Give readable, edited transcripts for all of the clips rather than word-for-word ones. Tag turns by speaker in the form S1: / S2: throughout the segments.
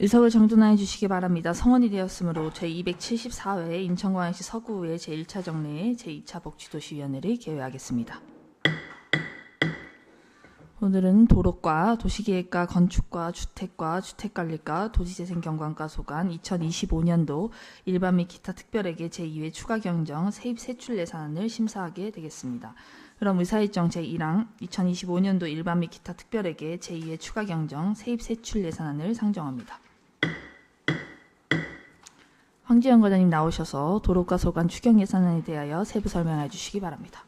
S1: 의석을 정돈하여 주시기 바랍니다. 성원이 되었으므로 제274회 인천광역시 서구의 제1차 정례 제2차 복지도시위원회를 개회하겠습니다. 오늘은 도로과, 도시계획과, 건축과, 주택과, 주택관리과, 도시재생경관과 소관 2025년도 일반 및 기타 특별회계 제2회 추가경정 세입세출 예산안을 심사하게 되겠습니다. 그럼 의사일정 제1항 2025년도 일반 및 기타 특별회계 제2회 추가경정 세입세출 예산안을 상정합니다. 황지연 과장님 나오셔서 도로과 소관 추경 예산안에 대하여 세부 설명해 주시기 바랍니다.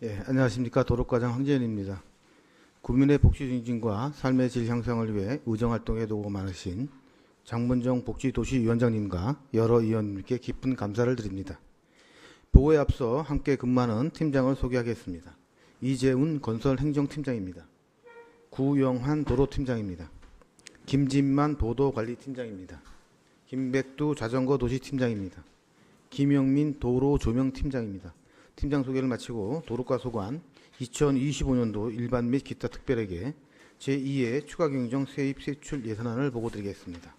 S2: 예, 안녕하십니까. 도로과장 황재현입니다. 국민의 복지 증진과 삶의 질 향상을 위해 의정활동에 노고 많으신 장문정 복지도시위원장님과 여러 위원님께 깊은 감사를 드립니다. 보고에 앞서 함께 근무하는 팀장을 소개하겠습니다. 이재훈 건설행정팀장입니다. 구영환 도로팀장입니다. 김진만 보도관리팀장입니다. 김백두 자전거도시팀장입니다. 김영민 도로조명팀장입니다. 팀장 소개를 마치고 도로과 소관 2025년도 일반 및 기타 특별회계 제2회 추가경정 세입세출 예산안을 보고드리겠습니다.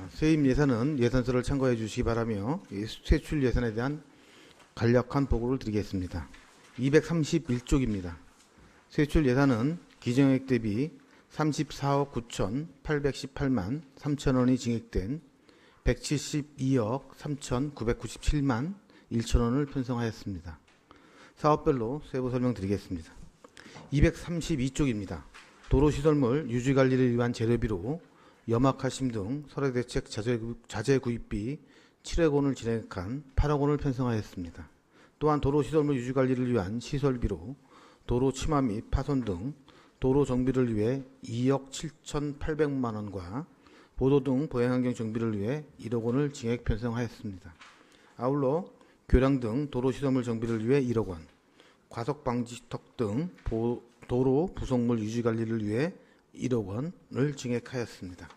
S2: 세입 예산은 예산서를 참고해 주시기 바라며 세출 예산에 대한 간략한 보고를 드리겠습니다. 231쪽입니다. 세출 예산은 기정액 대비 34억 9,818만 3천원이 증액된 172억 3,997만 1천원을 편성하였습니다. 사업별로 세부 설명드리겠습니다. 232쪽입니다. 도로시설물 유지관리를 위한 재료비로 염화칼슘 등 설해대책 자재 구입비 7억 원을 진행한 8억 원을 편성하였습니다. 또한 도로시설물 유지관리를 위한 시설비로 도로 침하 및 파손 등 도로 정비를 위해 2억 7,800만 원과 보도 등 보행환경 정비를 위해 1억 원을 증액 편성하였습니다. 아울러 교량 등 도로시설물 정비를 위해 1억 원, 과속방지턱 등 도로 부속물 유지관리를 위해 1억 원을 증액하였습니다.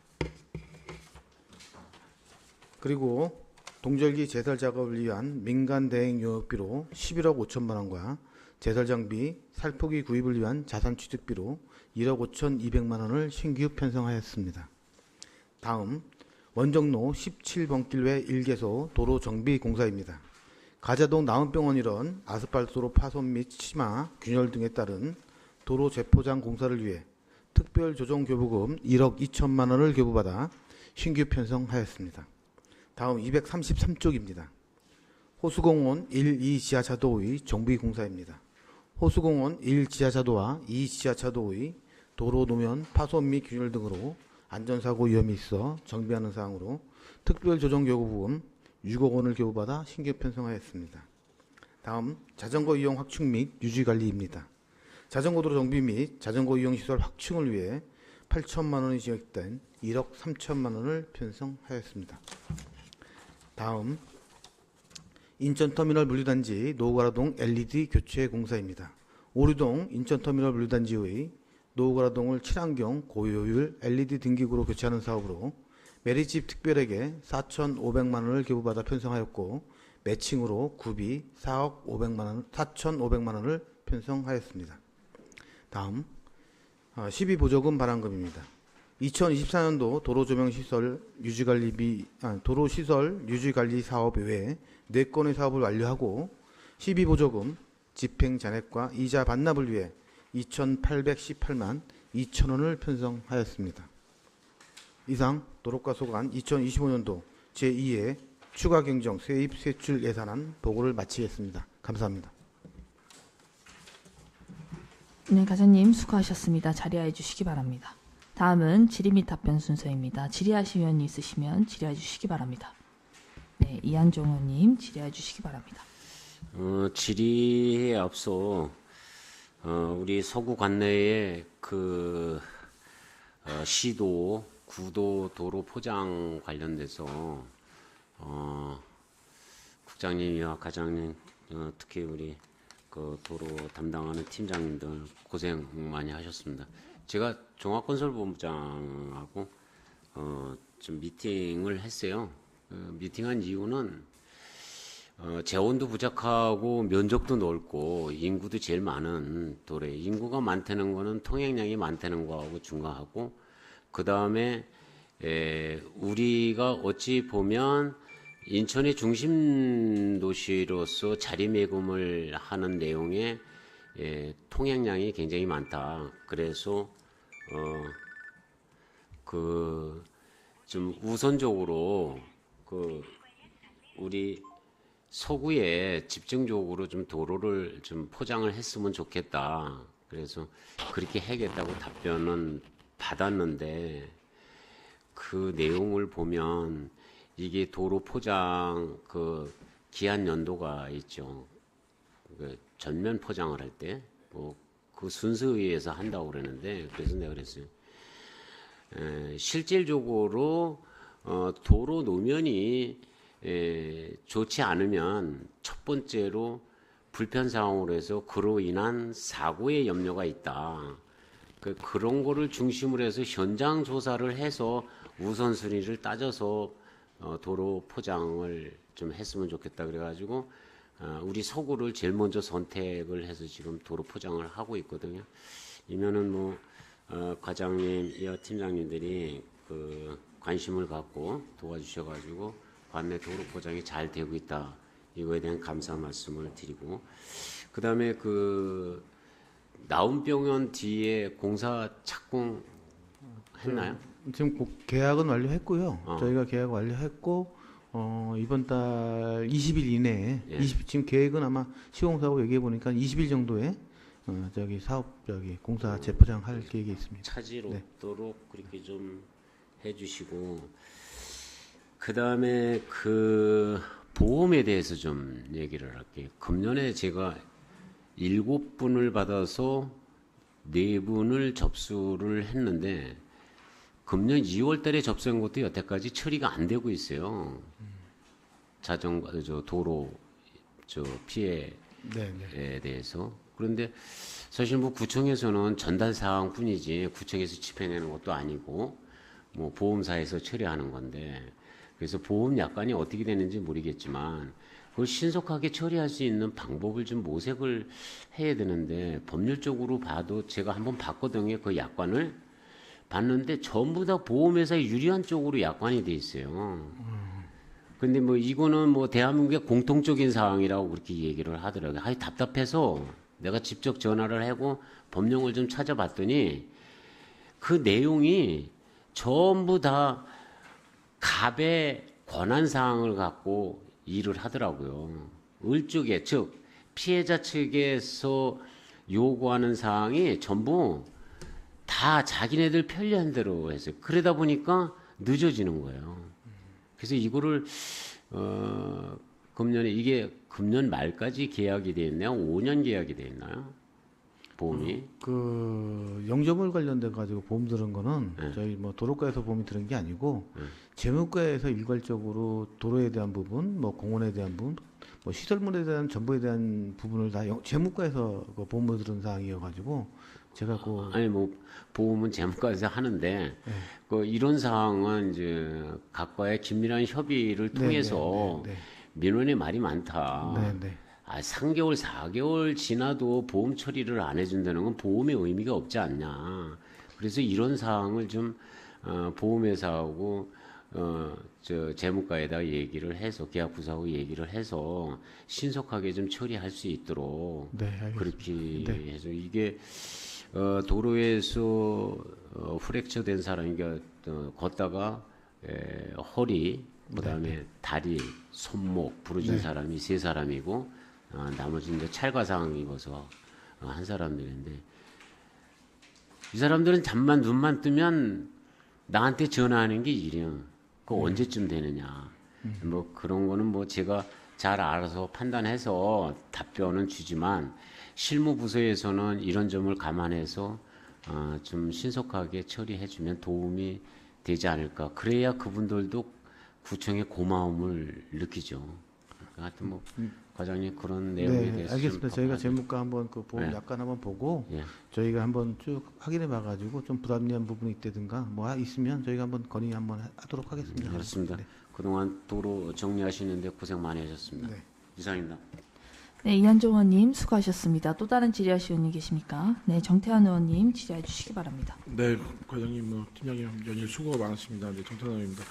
S2: 그리고 동절기 제설 작업을 위한 민간 대행 용역비로 11억 5천만 원과 제설 장비, 살포기 구입을 위한 자산 취득비로 1억 5,200만 원을 신규 편성하였습니다. 다음 원정로 17번길 외 1개소 도로 정비 공사입니다. 가자동 나은병원 일원 아스팔트도로 파손 및 침하, 균열 등에 따른 도로 재포장 공사를 위해 특별조정교부금 1억 2천만 원을 교부받아 신규 편성하였습니다. 다음 233쪽입니다. 호수공원 1, 2 지하차도의 정비공사입니다. 호수공원 1 지하차도와 2 지하차도의 도로 노면 파손 및 균열 등으로 안전사고 위험이 있어 정비하는 사항으로 특별조정교부금 6억 원을 교부받아 신규 편성하였습니다. 다음 자전거 이용 확충 및 유지관리입니다. 자전거도로 정비 및 자전거 이용 시설 확충을 위해 8천만 원이 지역된 1억 3천만 원을 편성하였습니다. 다음 인천터미널 물류단지 노후가라동 LED 교체 공사입니다. 오류동 인천터미널 물류단지의 노후가라동을 친환경 고효율 LED 등기구로 교체하는 사업으로 메리집 특별에게 4,500만 원을 교부받아 편성하였고 매칭으로 구비 4,500만 원을 편성하였습니다. 다음 12보조금 반환금입니다. 2024년도 도로시설 유지관리 사업 외에 4건의 사업을 완료하고 12보조금 집행 잔액과 이자 반납을 위해 2,818만 2천원을 편성하였습니다. 이상 도로과 소관 2025년도 제2회 추가경정 세입세출 예산안 보고를 마치겠습니다. 감사합니다.
S1: 네, 과장님 수고하셨습니다. 자리하여 주시기 바랍니다. 다음은 질의 및 답변 순서입니다. 질의하실 위원이 있으시면 질의해 주시기 바랍니다. 네, 이한종 의원님 질의해 주시기 바랍니다.
S3: 질의에 앞서 우리 서구 관내의 시도 구도 도로 포장 관련돼서 국장님이와 과장님 특히 우리 도로 담당하는 팀장님들 고생 많이 하셨습니다. 제가 종합건설본부장하고 좀 미팅을 했어요. 미팅한 이유는 재원도 부족하고 면적도 넓고 인구도 제일 많은 도래. 인구가 많다는 거는 통행량이 많다는 거하고 중과하고 그 다음에 우리가 어찌 보면 인천의 중심 도시로서 자리매김을 하는 내용의 통행량이 굉장히 많다. 그래서 그 좀 우선적으로 그 우리 서구에 집중적으로 좀 도로를 좀 포장을 했으면 좋겠다. 그래서 그렇게 해야겠다고 답변은 받았는데 그 내용을 보면 이게 도로 포장 그 기한 연도가 있죠. 그 전면 포장을 할 때 뭐 그 순서에 의해서 한다고 그러는데 그래서 내가 그랬어요. 실질적으로 도로 노면이 좋지 않으면 첫 번째로 불편 상황으로 해서 그로 인한 사고의 염려가 있다. 그런 거를 중심으로 해서 현장 조사를 해서 우선순위를 따져서 도로 포장을 좀 했으면 좋겠다. 그래가지고 우리 서구를 제일 먼저 선택을 해서 지금 도로 포장을 하고 있거든요. 이면은 뭐 과장님, 이어 팀장님들이 그 관심을 갖고 도와주셔가지고 관내 도로 포장이 잘 되고 있다. 이거에 대한 감사 말씀을 드리고, 그 다음에 그 나온병원 뒤에 공사 착공 했나요?
S2: 지금 계약은 완료했고요. 저희가 계약 완료했고 이번 달 20일 이내에 지금 계획은 아마 시공사하고 얘기해 보니까 20일 정도에 저기 사업 저기 공사 재포장할 계획이 있습니다.
S3: 차질 없도록 그렇게 좀 해주시고, 그 다음에 그 보험에 대해서 좀 얘기를 할게요. 금년에 제가 7분을 받아서 4분을 접수를 했는데 금년 2월 달에 접수한 것도 여태까지 처리가 안 되고 있어요. 자전거, 도로, 피해에 대해서. 그런데 사실 뭐 구청에서는 전달 사항 뿐이지 구청에서 집행하는 것도 아니고 뭐 보험사에서 처리하는 건데, 그래서 보험 약관이 어떻게 되는지 모르겠지만 그걸 신속하게 처리할 수 있는 방법을 좀 모색을 해야 되는데, 법률적으로 봐도 제가 한번 봤거든요. 그 약관을 봤는데 전부 다 보험회사에 유리한 쪽으로 약관이 돼 있어요. 근데 뭐 이거는 뭐 대한민국의 공통적인 사항이라고 그렇게 얘기를 하더라고요. 아이 답답해서 내가 직접 전화를 하고 법령을 좀 찾아봤더니 그 내용이 전부 다 갑의 권한 사항을 갖고 일을 하더라고요. 을쪽에, 즉 피해자 측에서 요구하는 사항이 전부 다 자기네들 편리한 대로 했어요. 그러다 보니까 늦어지는 거예요. 그래서 이거를 금년에 이게 금년 말까지 계약이 돼 있나요? 5년 계약이 돼 있나요? 보험이?
S2: 그 영점을 관련돼 가지고 보험 들은 거는 저희 뭐 도로가에서 보험이 들은 게 아니고 재무과에서 일괄적으로 도로에 대한 부분, 뭐 공원에 대한 부분, 뭐 시설물에 대한 정보에 대한 부분을 다 재무과에서 그 보험을 들은 사항이어 가지고 제가 그
S3: 아니 뭐 보험은 재무과에서 하는데 그 이런 사항은 이제 각과의 긴밀한 협의를 통해서 민원의 말이 많다. 아, 3개월, 4개월 지나도 보험 처리를 안 해준다는 건 보험의 의미가 없지 않냐. 그래서 이런 사항을 좀 보험회사하고 재무과에다 얘기를 해서 계약부서하고 얘기를 해서 신속하게 좀 처리할 수 있도록 그렇게 해서 이게 도로에서 프랙처 된 사람이 걷다가 허리, 그다음에 다리, 손목 부러진 사람이 3사람이고 나머지는 이제 찰과상 입어서 한 사람들인데, 이 사람들은 잠만 눈만 뜨면 나한테 전화하는 게 일이야. 그거 언제쯤 되느냐. 뭐 그런 거는 뭐 제가 잘 알아서 판단해서 답변은 주지만 실무부서에서는 이런 점을 감안해서 좀 신속하게 처리해주면 도움이 되지 않을까. 그래야 그분들도 구청의 고마움을 느끼죠. 하여튼 뭐 과장님 그런 내용에 대해서
S2: 알겠습니다. 저희가 재무과 한번 그 보험 약관 한번 보고 저희가 한번 쭉 확인해 봐가지고 좀 부담된 부분이 있다든가 뭐 있으면 저희가 한번 건의 한번 하도록 하겠습니다.
S3: 그렇습니다. 그동안 도로 정리하시는데 고생 많이 하셨습니다. 이상입니다.
S1: 네, 이한종 의원님 수고하셨습니다. 또 다른 질의하실 의원님 계십니까? 네, 정태환 의원님 질의해 주시기 바랍니다.
S4: 네, 과장님, 팀장님 연일 수고가 많으십니다. 네, 정찬호입니다.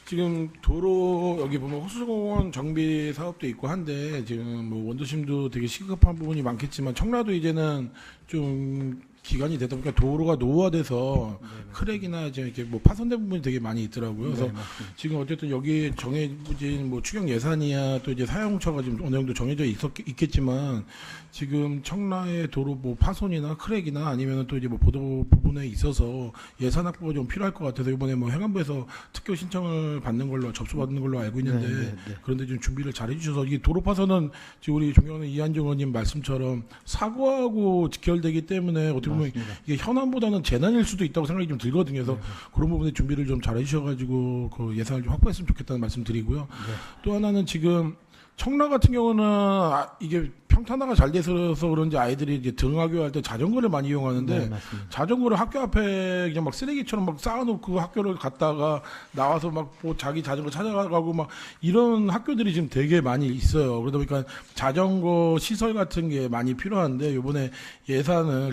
S4: 지금 도로 여기 보면 호수공원 정비 사업도 있고 한데 지금 뭐 원도심도 되게 시급한 부분이 많겠지만 청라도 이제는 좀 기간이 되다 보니까 도로가 노후화돼서 크랙이나 이제 이렇게 뭐 파손된 부분이 되게 많이 있더라고요. 그래서 지금 어쨌든 여기 정해진 뭐 추경 예산이야 또 이제 사용처가 지금 어느 정도 정해져 있겠지만 지금 청라의 도로 뭐 파손이나 크랙이나 아니면 또 이제 뭐 보도 부분에 있어서 예산 확보가 좀 필요할 것 같아서 이번에 뭐 행안부에서 특별 신청을 받는 걸로 접수받는 걸로 알고 있는데 그런데 좀 준비를 잘 해주셔서 이게 도로 파손은 지금 우리 존경하는 이한정 의원님 말씀처럼 사고하고 직결되기 때문에 어떻게 보면 이게 현안보다는 재난일 수도 있다고 생각이 좀 들거든요. 그래서 그런 부분에 준비를 좀 잘 해주셔가지고 그 예산을 좀 확보했으면 좋겠다는 말씀 드리고요. 또 하나는 지금 청라 같은 경우는 이게 평탄화가 잘 돼서 그런지 아이들이 이제 등하교 할 때 자전거를 많이 이용하는데 자전거를 학교 앞에 그냥 막 쓰레기처럼 막 쌓아놓고 학교를 갔다가 나와서 막 뭐 자기 자전거 찾아가고 막 이런 학교들이 지금 되게 많이 있어요. 그러다 보니까 자전거 시설 같은 게 많이 필요한데 이번에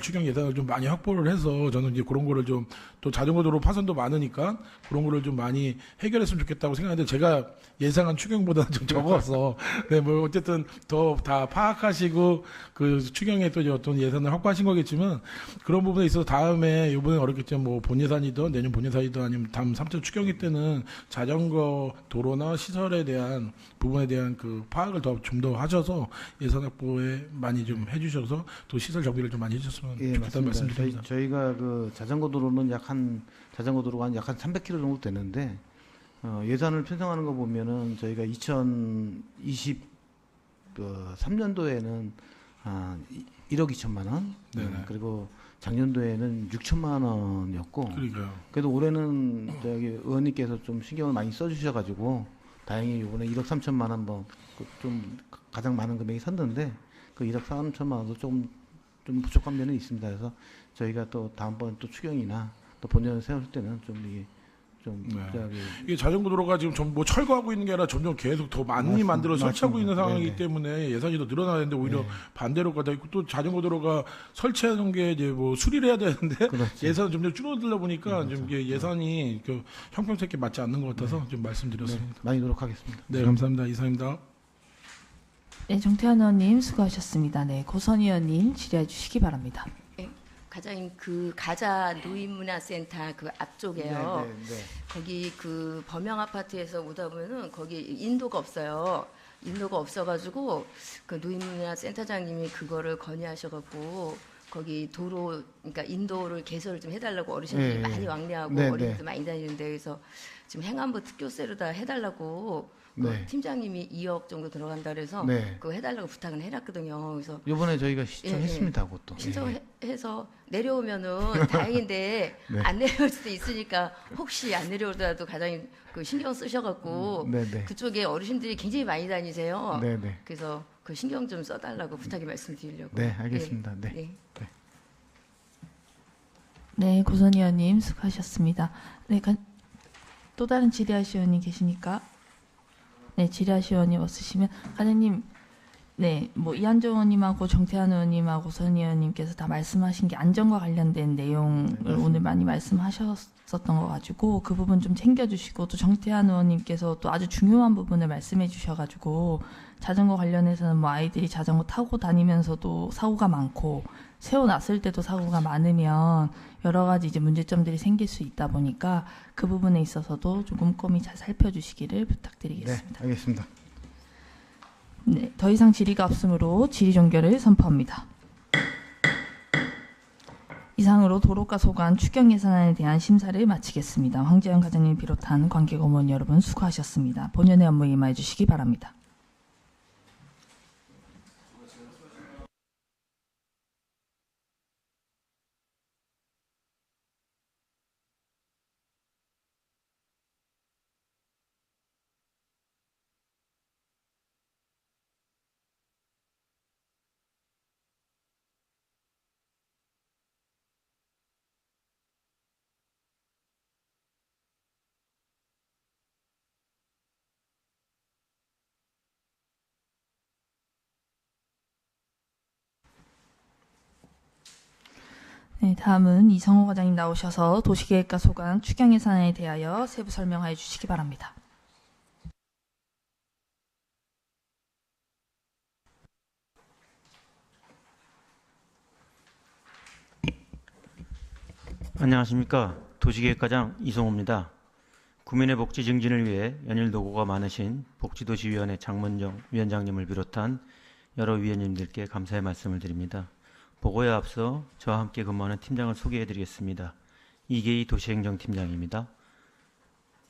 S4: 추경 예산을 좀 많이 확보를 해서 저는 이제 그런 거를 좀 또 자전거 도로 파손도 많으니까 그런 거를 좀 많이 해결했으면 좋겠다고 생각하는데 제가 예상한 추경보다는 좀 적어서 네, 뭐 어쨌든 더 다 파악하시고 그 추경에 또 이제 어떤 예산을 확보하신 거겠지만 그런 부분에 있어서 다음에 이번에 어렵겠지만 뭐 본예산이든 내년 본예산이든 아니면 다음 3차 추경일 때는 자전거 도로나 시설에 대한 부분에 대한 그 파악을 좀 더 하셔서 예산 확보에 많이 좀 해주셔서 또 시설 정비를 좀 많이 해주셨으면 좋겠다는 말씀드립니다.
S2: 저희가 그 자전거 도로는 자전거 도로가 약 한 300km 정도 되는데 예산을 편성하는 거 보면은 저희가 2023년도에는 1억 2천만 원, 그리고 작년도에는 6천만 원이었고,
S4: 그러니까요.
S2: 그래도 올해는 저기 의원님께서 좀 신경을 많이 써주셔가지고 다행히 이번에 1억 3천만 원 좀 가장 많은 금액이 섰는데 그 1억 3천만 원도 좀 부족한 면은 있습니다. 그래서 저희가 또 다음번 또 추경이나 또 본년 세울 때는 좀 이게
S4: 이게 자전거 도로가 지금 좀 뭐 철거하고 있는 게 아니라 점점 계속 더 많이 만들어 설치하고 있는 상황이기 때문에 예산이 더 늘어나야 되는데 오히려 반대로 가다 있고 또 자전거 도로가 설치하는 게 이제 뭐 수리를 해야 되는데 예산은 점점 줄어들다 보니까 좀 이게 예산이 그 형평성에 맞지 않는 것 같아서 좀 말씀드렸습니다.
S2: 많이 노력하겠습니다.
S4: 네, 감사합니다. 이상입니다.
S1: 네, 정태환 의원님 수고하셨습니다. 네, 고선 의원님 질의해 주시기 바랍니다.
S5: 과장님 그 가자 노인문화센터 그 앞쪽에요. 거기 그 범영 아파트에서 오다 보면은 거기 인도가 없어요. 인도가 없어가지고 그 노인문화센터장님이 그거를 건의하셔갖고 거기 도로 그러니까 인도를 개설을 좀 해달라고 어르신들이 많이 왕래하고 어린이들 많이 다니는데 그래서 지금 행안부 특교세로다 해달라고 그 팀장님이 2억 정도 들어간다 그래서 그거 해달라고 부탁을 해놨거든요. 그래서
S2: 이번에 저희가 신청했습니다. 그것도
S5: 신청해서 내려오면은 다행인데 안 내려올 수도 있으니까 혹시 안 내려오더라도 과장님 그 신경 쓰셔갖고 그쪽에 어르신들이 굉장히 많이 다니세요. 그래서 그 신경 좀 써달라고 부탁이 말씀드리려고.
S2: 네, 알겠습니다.
S1: 네, 고선 의원님 수고하셨습니다. 네, 또 다른 질의하실 의원님 계십니까? 네, 질의하실 의원님 없으시면 과장님, 네, 뭐 이한정 의원님하고 정태환 의원님하고 고선 의원님께서 다 말씀하신 게 안전과 관련된 내용을 오늘 많이 말씀하셨었던 거 가지고 그 부분 좀 챙겨주시고 또 정태환 의원님께서 또 아주 중요한 부분을 말씀해 주셔가지고 자전거 관련해서는 뭐 아이들이 자전거 타고 다니면서도 사고가 많고 세워놨을 때도 사고가 많으면 여러 가지 이제 문제점들이 생길 수 있다 보니까 그 부분에 있어서도 좀 꼼꼼히 잘 살펴주시기를 부탁드리겠습니다.
S2: 네, 알겠습니다.
S1: 네, 더 이상 질의가 없으므로 질의 종결을 선포합니다. 이상으로 도로가 소관 추경 예산안에 대한 심사를 마치겠습니다. 황재현 과장님 비롯한 관계고문 여러분 수고하셨습니다. 본연의 업무에 임하여 주시기 바랍니다. 네, 다음은 이성호 과장님 나오셔서 도시계획과 소관 추경 예산에 대하여 세부 설명하여 주시기 바랍니다.
S6: 안녕하십니까. 도시계획과장 이성호입니다. 국민의 복지 증진을 위해 연일 노고가 많으신 복지도시위원회 장문정 위원장님을 비롯한 여러 위원님들께 감사의 말씀을 드립니다. 보고에 앞서 저와 함께 근무하는 팀장을 소개해드리겠습니다. 이계희 도시행정팀장입니다.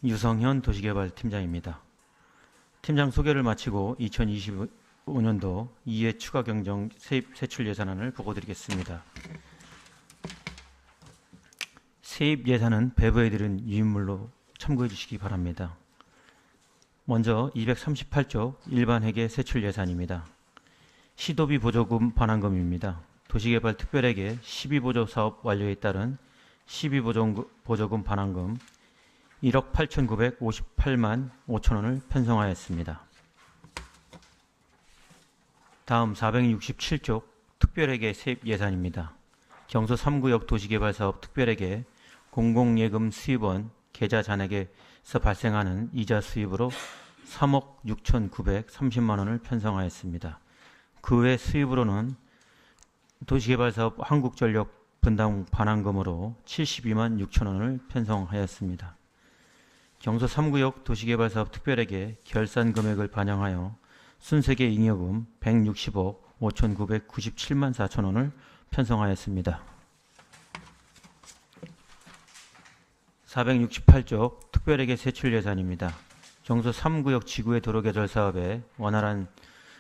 S6: 유성현 도시개발팀장입니다. 팀장 소개를 마치고 2025년도 2회 추가 경정 세입 세출 예산안을 보고드리겠습니다. 세입 예산은 배부해드린 유인물로 참고해 주시기 바랍니다. 먼저 238조 일반 회계 세출 예산입니다. 시도비 보조금 반환금입니다. 도시개발 특별회계 12보조 사업 완료에 따른 12보조금 반환금 1억 8,958만 5천 원을 편성하였습니다. 다음 467조 특별회계 세입 예산입니다. 경서 3구역 도시개발사업 특별회계 공공예금 수입원 계좌 잔액에서 발생하는 이자 수입으로 3억 6,930만 원을 편성하였습니다. 그 외 수입으로는 도시개발사업 한국전력 분담 반환금으로 72만 6천 원을 편성하였습니다. 경서 3구역 도시개발사업 특별회계 결산 금액을 반영하여 순세계 잉여금 160억 5,997만 4천 원을 편성하였습니다. 468조 특별회계 세출 예산입니다. 경서 3구역 지구의 도로 개설 사업의 원활한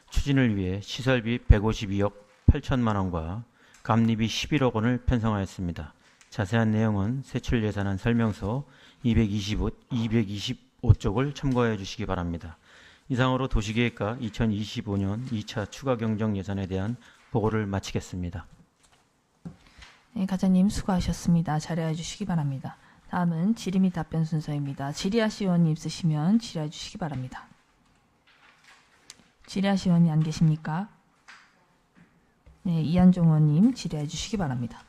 S6: 추진을 위해 시설비 152억 8천만 원과 감리비 11억 원을 편성하였습니다. 자세한 내용은 세출 예산안 설명서 225쪽을 참고해 주시기 바랍니다. 이상으로 도시계획과 2025년 2차 추가 경정 예산에 대한 보고를 마치겠습니다.
S1: 네, 과장님 수고하셨습니다. 자료해 주시기 바랍니다. 다음은 질의 및 답변 순서입니다. 질의하실 의원이 있으시면 질의해 주시기 바랍니다. 질의하실 의원이 안 계십니까? 네, 이한종 의원님 질의해 주시기 바랍니다.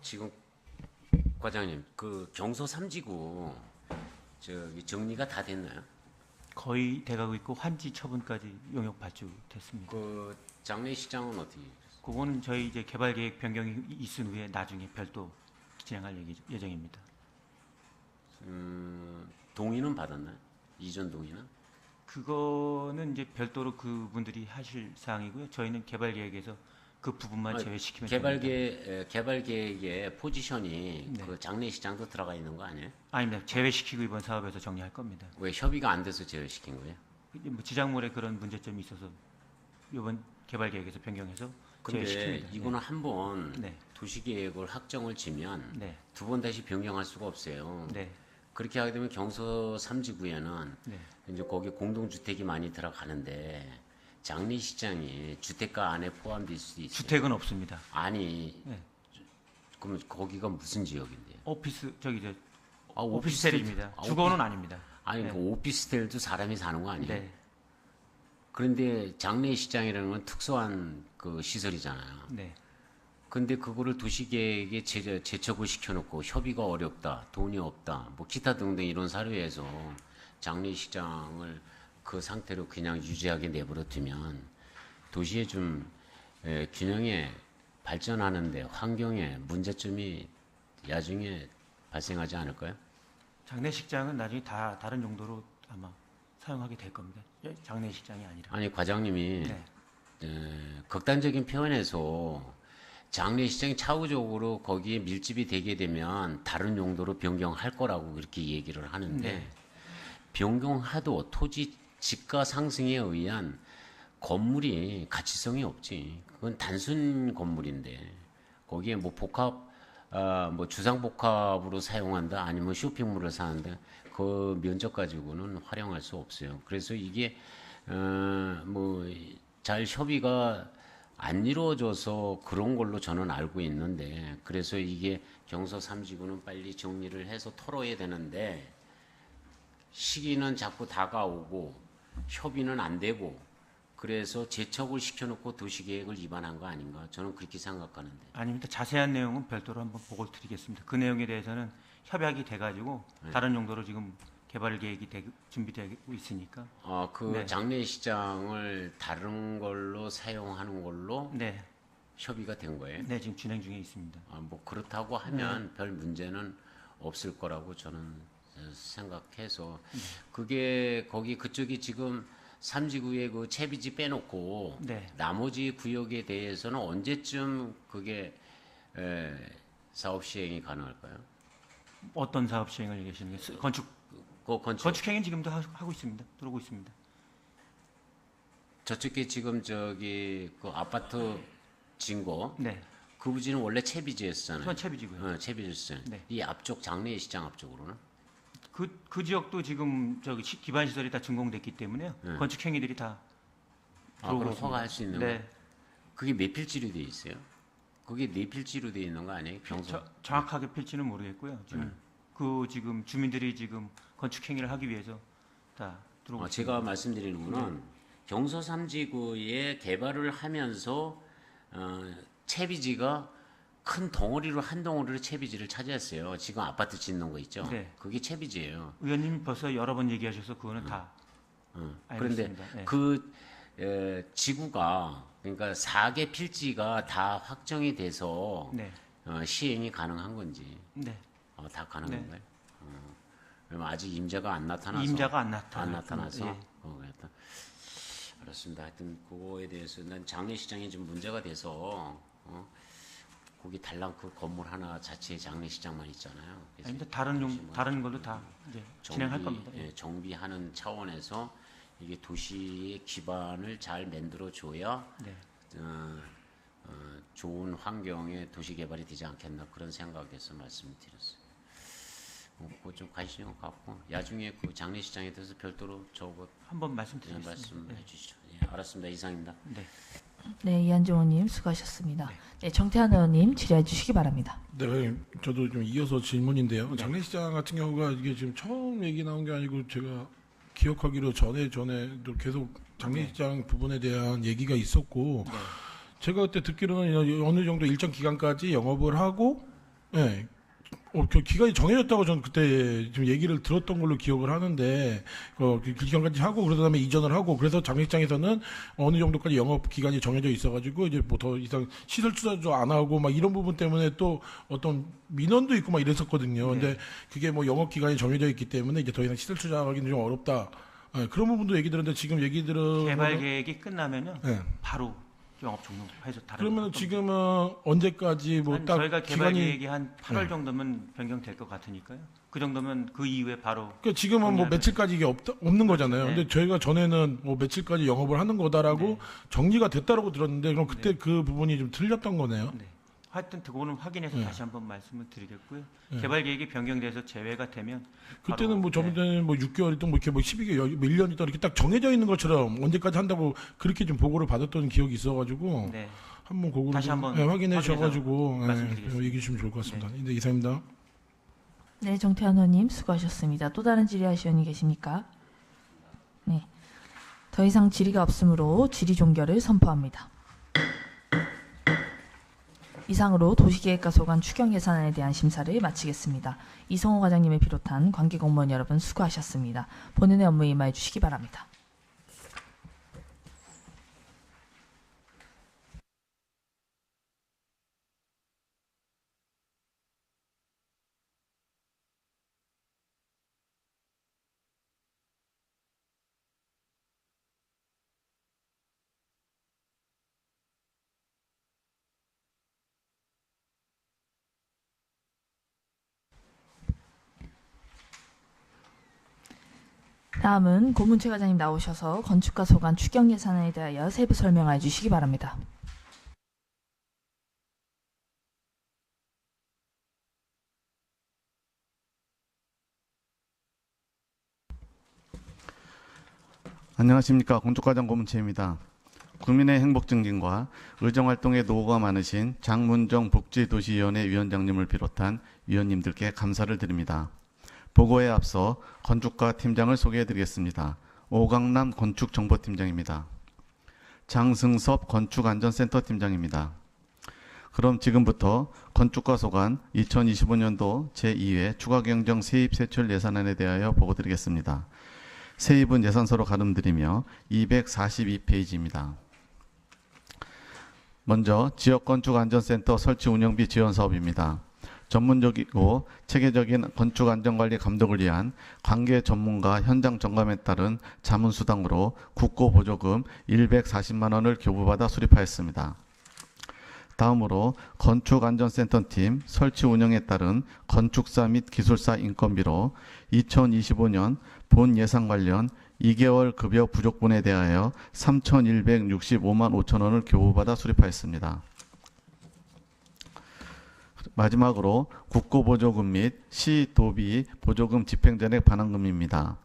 S3: 지금 과장님, 그 경서 3지구 저기 정리가 다 됐나요?
S6: 거의 돼가고 있고 환지 처분까지 용역 발주됐습니다.
S3: 그 장례식장은 어떻게?
S6: 그거는 저희 이제 개발 계획 변경이 있은 후에 나중에 별도 진행할 예정입니다.
S3: 동의는 받았나요? 이전 동의는?
S6: 그거는 이제 별도로 그분들이 하실 사항이고요. 저희는 개발 계획에서 그 부분만 제외시키면 됩니다.
S3: 개발 계획의 포지션이
S6: 네.
S3: 그 장례식장도 들어가 있는 거 아니에요?
S6: 아닙니다. 제외시키고 이번 사업에서 정리할 겁니다.
S3: 왜 협의가 안 돼서 제외시킨 거예요?
S6: 뭐 지작물에 그런 문제점이 있어서 이번 개발 계획에서 변경해서
S3: 근데
S6: 제외시킵니다.
S3: 이거는 한번
S6: 네.
S3: 도시계획을 확정을 지면
S6: 네.
S3: 두 번 다시 변경할 수가 없어요.
S6: 네.
S3: 그렇게 하게 되면 경서 3지구에는
S6: 네.
S3: 이제 거기 공동주택이 많이 들어가는데 장례식장이 주택가 안에 포함될 수도 있어요.
S6: 주택은 없습니다.
S3: 아니,
S6: 네.
S3: 그럼 거기가 무슨 지역인데요?
S6: 오피스 저기 저
S3: 아,
S6: 오피스텔입니다. 주거는 아닙니다.
S3: 아니,
S6: 네.
S3: 그 오피스텔도 사람이 사는 거 아니에요?
S6: 네.
S3: 그런데 장례식장이라는 건 특수한 그 시설이잖아요.
S6: 네.
S3: 근데 그거를 도시계획에 제척을 시켜놓고 협의가 어렵다, 돈이 없다, 뭐 기타 등등 이런 사료에서 장례식장을 그 상태로 그냥 유지하게 내버려 두면 도시에 좀 균형에 발전하는데 환경에 문제점이 나중에 발생하지 않을까요?
S6: 장례식장은 나중에 다 다른 용도로 아마 사용하게 될 겁니다. 장례식장이 아니라.
S3: 아니 과장님이
S6: 네.
S3: 극단적인 표현에서 장례식장이 차후적으로 거기에 밀집이 되게 되면 다른 용도로 변경할 거라고 그렇게 얘기를 하는데
S6: 네.
S3: 변경하도 토지 집가 상승에 의한 건물이 가치성이 없지. 그건 단순 건물인데 거기에 뭐 복합 뭐 주상복합으로 사용한다 아니면 쇼핑몰을 사는데 그 면적 가지고는 활용할 수 없어요. 그래서 이게 뭐 잘 협의가 안 이루어져서 그런 걸로 저는 알고 있는데 그래서 이게 경서 3지구는 빨리 정리를 해서 털어야 되는데 시기는 자꾸 다가오고 협의는 안 되고 그래서 재척을 시켜놓고 도시계획을 위반한 거 아닌가? 저는 그렇게 생각하는데.
S6: 아닙니다. 자세한 내용은 별도로 한번 보고를 드리겠습니다. 그 내용에 대해서는 협약이 돼가지고 다른 용도로 지금 개발 계획이 준비되고 있으니까.
S3: 그
S6: 네.
S3: 장례시장을 다른 걸로 사용하는 걸로
S6: 네,
S3: 협의가 된 거예요.
S6: 네 지금 진행 중에 있습니다.
S3: 뭐 그렇다고 하면 별 문제는 없을 거라고 저는 생각해서 그게 거기 그쪽이 지금 삼지구에 그 채비지 빼놓고
S6: 네.
S3: 나머지 구역에 대해서는 언제쯤 그게 사업 시행이 가능할까요?
S6: 어떤 사업 시행을 얘기하시는 게 건축 행위 지금도 하고 있습니다. 들어오고 있습니다.
S3: 저쪽에 지금 저기 그 아파트 진거
S6: 네,
S3: 그 부지는 원래 채비지였잖아요.
S6: 그건 채비지고요.
S3: 채비지였어요.
S6: 네.
S3: 이 앞쪽 장례시장 앞쪽으로는
S6: 그 지역도 지금 저기 기반 시설이 다 준공됐기 때문에요.
S3: 네.
S6: 건축 행위들이 다
S3: 그럼
S6: 들어오고 있습니다.
S3: 허가할 수 있는
S6: 네,
S3: 거. 그게 몇 필지로 돼 있어요? 그게 네 필지로 돼 있는 거 아니에요? 평소.
S6: 정확하게 필지는 모르겠고요. 지금 지금 주민들이 지금 건축 행위를 하기 위해서 다 들어오고 있습니다.
S3: 제가 말씀드리는 거는 경서 3지구에 개발을 하면서 채비지가 큰 덩어리로 한 덩어리로 채비지를 차지했어요. 지금 아파트 짓는 거 있죠?
S6: 네.
S3: 그게 채비지예요.
S6: 의원님 벌써 여러 번 얘기하셔서 그거는 다 알고
S3: 그런데
S6: 있습니다. 네.
S3: 그 지구가 그러니까 4개 필지가 다 확정이 돼서
S6: 네,
S3: 시행이 가능한 건지
S6: 네.
S3: 다 가능한가요?
S6: 네.
S3: 그럼 아직 임자가 안 나타나서
S6: 임자가 안
S3: 나타나서
S6: 예.
S3: 그랬다. 알았습니다. 하여튼 그거에 대해서 난 장례시장이 좀 문제가 돼서 거기 달랑 그 건물 하나 자체의 장례시장만 있잖아요. 그래서
S6: 아닙니다.
S3: 도시 뭐
S6: 다른 걸로 다 이제 진행할 겁니다.
S3: 정비하는 차원에서 이게 도시의 기반을 잘 만들어 줘야
S6: 네.
S3: 좋은 환경의 도시 개발이 되지 않겠나 그런 생각에서 말씀드렸어요. 그거 좀 관심 갖고 나중에 그 장례시장에 대해서 별도로 저거
S6: 한번 말씀드리겠습니다.
S3: 말씀해 주시죠. 예, 알았습니다. 이상입니다.
S6: 네.
S1: 네, 이한종 의원님 수고하셨습니다. 네, 정태환 의원님 질의해 주시기 바랍니다.
S4: 네, 저도 좀 이어서 질문인데요. 장례시장 같은 경우가 이게 지금 처음 얘기 나온 게 아니고 제가 기억하기로 전에도 계속 장례시장 부분에 대한 얘기가 있었고 제가 그때 듣기로는 어느 정도 일정 기간까지 영업을 하고 그 기간이 정해졌다고 저는 그때 좀 얘기를 들었던 걸로 기억을 하는데 그 기간까지 하고 그러다 다음에 이전을 하고 그래서 장례시장에서는 어느 정도까지 영업 기간이 정해져 있어가지고 이제 뭐 더 이상 시설 투자도 안 하고 막 이런 부분 때문에 또 어떤 민원도 있고 막 이랬었거든요. 근데 그게 뭐 영업 기간이 정해져 있기 때문에 이제 더 이상 시설 투자하기는 좀 어렵다. 그런 부분도 얘기 들었는데 지금 얘기 들은
S6: 개발 계획이 끝나면요.
S4: 네.
S6: 바로 영업 종료해서 다른
S4: 그러면
S6: 거
S4: 지금은 언제까지 뭐 딱
S6: 저희가 개발
S4: 기간이
S6: 계획이 한 8월 정도면 변경될 것 같으니까요. 그 정도면 그 이후에 바로
S4: 그러니까 지금은 뭐 며칠까지 이게 없는 거잖아요.
S6: 네.
S4: 근데 저희가 전에는 뭐 며칠까지 영업을 하는 거다라고 정리가 됐다라고 들었는데 그럼 그때 그 부분이 좀 틀렸던 거네요.
S6: 네. 하여튼 그거는 확인해서 다시 한번 말씀을 드리겠고요.
S4: 네.
S6: 개발 계획이 변경돼서 제외가 되면
S4: 그때는
S6: 바로,
S4: 뭐 저번에는 뭐 6개월이든 뭐 이렇게 뭐 12개월, 1년이든 이렇게 딱 정해져 있는 것처럼 언제까지 한다고 그렇게 좀 보고를 받았던 기억이 있어가지고
S6: 네.
S4: 한번 그거를
S6: 다시
S4: 좀,
S6: 한번
S4: 확인해
S6: 확인해서
S4: 주셔가지고
S6: 말씀드리겠습니다.
S4: 얘기해 주시면 좋을 것 같습니다. 네, 이상입니다.
S1: 네, 정태환 의원님 수고하셨습니다. 또 다른 질의하실 의원이 계십니까? 네. 더 이상 질의가 없으므로 질의 종결을 선포합니다. 이상으로 도시계획과 소관 추경 예산안에 대한 심사를 마치겠습니다. 이성호 과장님을 비롯한 관계 공무원 여러분 수고하셨습니다. 본인의 업무에 임하여 주시기 바랍니다. 다음은 고문최 과장님 나오셔서 건축과 소관 추경 예산안에 대하여 세부 설명해 주시기 바랍니다.
S7: 안녕하십니까. 건축과장 고문채입니다. 국민의 행복 증진과 의정활동에 노고가 많으신 장문정 복지도시위원회 위원장님을 비롯한 위원님들께 감사를 드립니다. 보고에 앞서 건축과 팀장을 소개해 드리겠습니다. 오강남 건축정보팀장입니다. 장승섭 건축안전센터 팀장입니다. 그럼 지금부터 건축과 소관 2025년도 제2회 추가경정 세입세출 예산안에 대하여 보고드리겠습니다. 세입은 예산서로 가름드리며 242페이지입니다. 먼저 지역건축안전센터 설치 운영비 지원 사업입니다. 전문적이고 체계적인 건축안전관리 감독을 위한 관계 전문가 현장 점검에 따른 자문수당으로 국고보조금 140만 원을 교부받아 수립하였습니다. 다음으로 건축안전센터팀 설치 운영에 따른 건축사 및 기술사 인건비로 2025년 본 예산 관련 2개월 급여 부족분에 대하여 3,165만 5천 원을 교부받아 수립하였습니다. 마지막으로 국고보조금 및 시도비 보조금 집행전액 반환금입니다.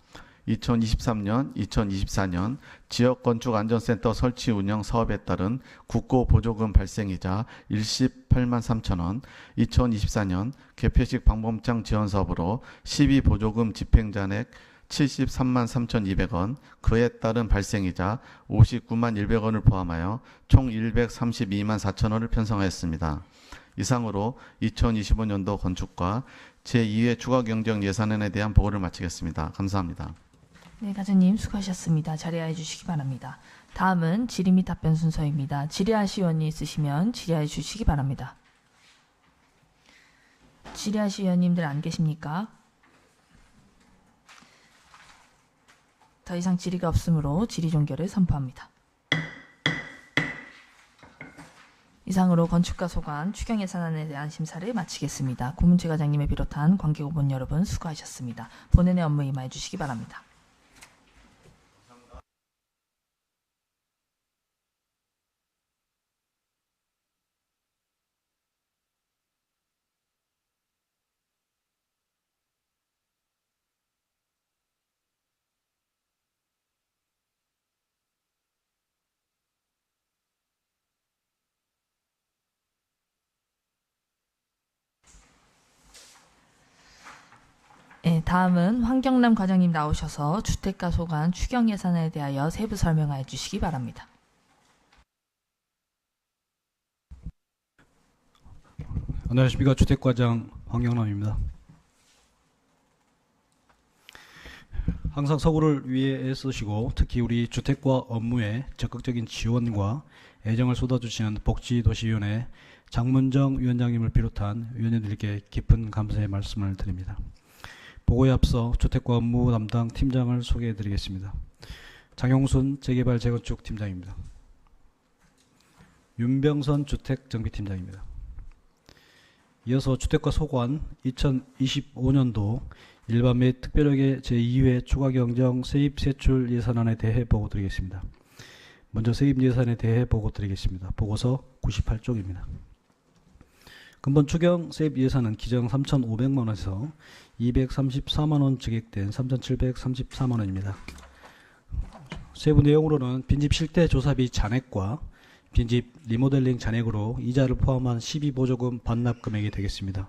S7: 2023년, 2024년 지역건축안전센터 설치 운영 사업에 따른 국고보조금 발생이자 일시 8만 3천 원, 2024년 개폐식 방범장 지원 사업으로 시비 보조금 집행잔액 73만 3,200원, 그에 따른 발생이자 59만 100원을 포함하여 총 132만 4천 원을 편성하였습니다. 이상으로 2025년도 건축과 제2회 추가경정 예산안에 대한 보고를 마치겠습니다. 감사합니다.
S1: 네, 과장님 수고하셨습니다. 자리하여 주시기 바랍니다. 다음은 질의 및 답변 순서입니다. 질의하실 의원이 있으시면 질의해 주시기 바랍니다. 질의하실 의원님들 안 계십니까? 더 이상 질의가 없으므로 질의 종결을 선포합니다. 이상으로 건축과 소관 추경 예산안에 대한 심사를 마치겠습니다. 고문최 과장님을 비롯한 관계고문 여러분 수고하셨습니다. 본회의 업무 임하여 주시기 바랍니다. 네, 다음은 황경남 과장님 나오셔서 주택가 소관 추경 예산에 대하여 세부 설명하여 주시기 바랍니다.
S8: 안녕하십니까. 주택과장 황경남입니다. 항상 서구를 위해 애쓰시고 특히 우리 주택과 업무에 적극적인 지원과 애정을 쏟아주시는 복지도시위원회 장문정 위원장님을 비롯한 위원님들께 깊은 감사의 말씀을 드립니다. 보고에 앞서 주택과 업무 담당 팀장을 소개해드리겠습니다. 장용순 재개발 재건축 팀장입니다. 윤병선 주택정비팀장입니다. 이어서 주택과 소관 2025년도 일반 및 특별회계 제2회 추가경정 세입세출 예산안에 대해 보고드리겠습니다. 먼저 세입 예산에 대해 보고드리겠습니다. 보고서 98쪽입니다. 근본 추경 세입 예산은 기정 3,500만 원에서 234만 원 증액된 3,734만 원입니다. 세부 내용으로는 빈집 실태 조사비 잔액과 빈집 리모델링 잔액으로 이자를 포함한 시비 보조금 반납 금액이 되겠습니다.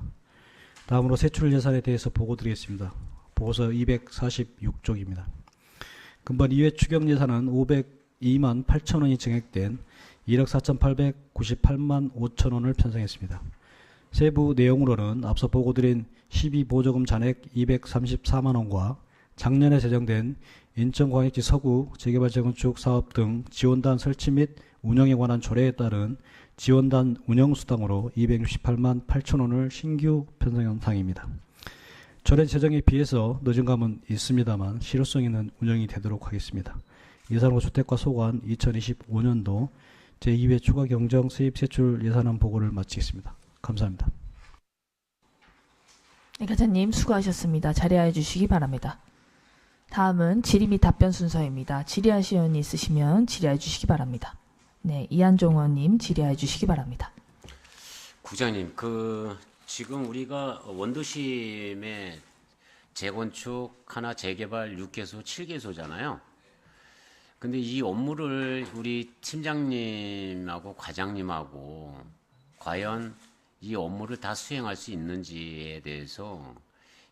S8: 다음으로 세출 예산에 대해서 보고드리겠습니다. 보고서 246쪽입니다. 근본 2회 추경 예산은 502만 8천 원이 증액된 1억 4,898만 5천 원을 편성했습니다. 세부 내용으로는 앞서 보고드린 시비 보조금 잔액 234만 원과 작년에 제정된 인천광역시 서구 재개발 재건축 사업 등 지원단 설치 및 운영에 관한 조례에 따른 지원단 운영수당으로 268만 8천 원을 신규 편성한 상입니다. 조례 제정에 비해서 늦은 감은 있습니다만 실효성 있는 운영이 되도록 하겠습니다. 이상으로 주택과 소관 2025년도 제2회 추가경정 세입세출 예산안 보고를 마치겠습니다. 감사합니다.
S1: 네, 과장님 수고하셨습니다. 자리하여 주시기 바랍니다. 다음은 질의 및 답변 순서입니다. 질의하실 의원이 있으시면 질의해 주시기 바랍니다. 네, 이한종 의원님 질의해 주시기 바랍니다.
S3: 국장님, 지금 우리가 원도심의 재건축 하나 재개발 6개소, 7개소잖아요. 근데 이 업무를 우리 팀장님하고 과장님하고 과연 이 업무를 다 수행할 수 있는지에 대해서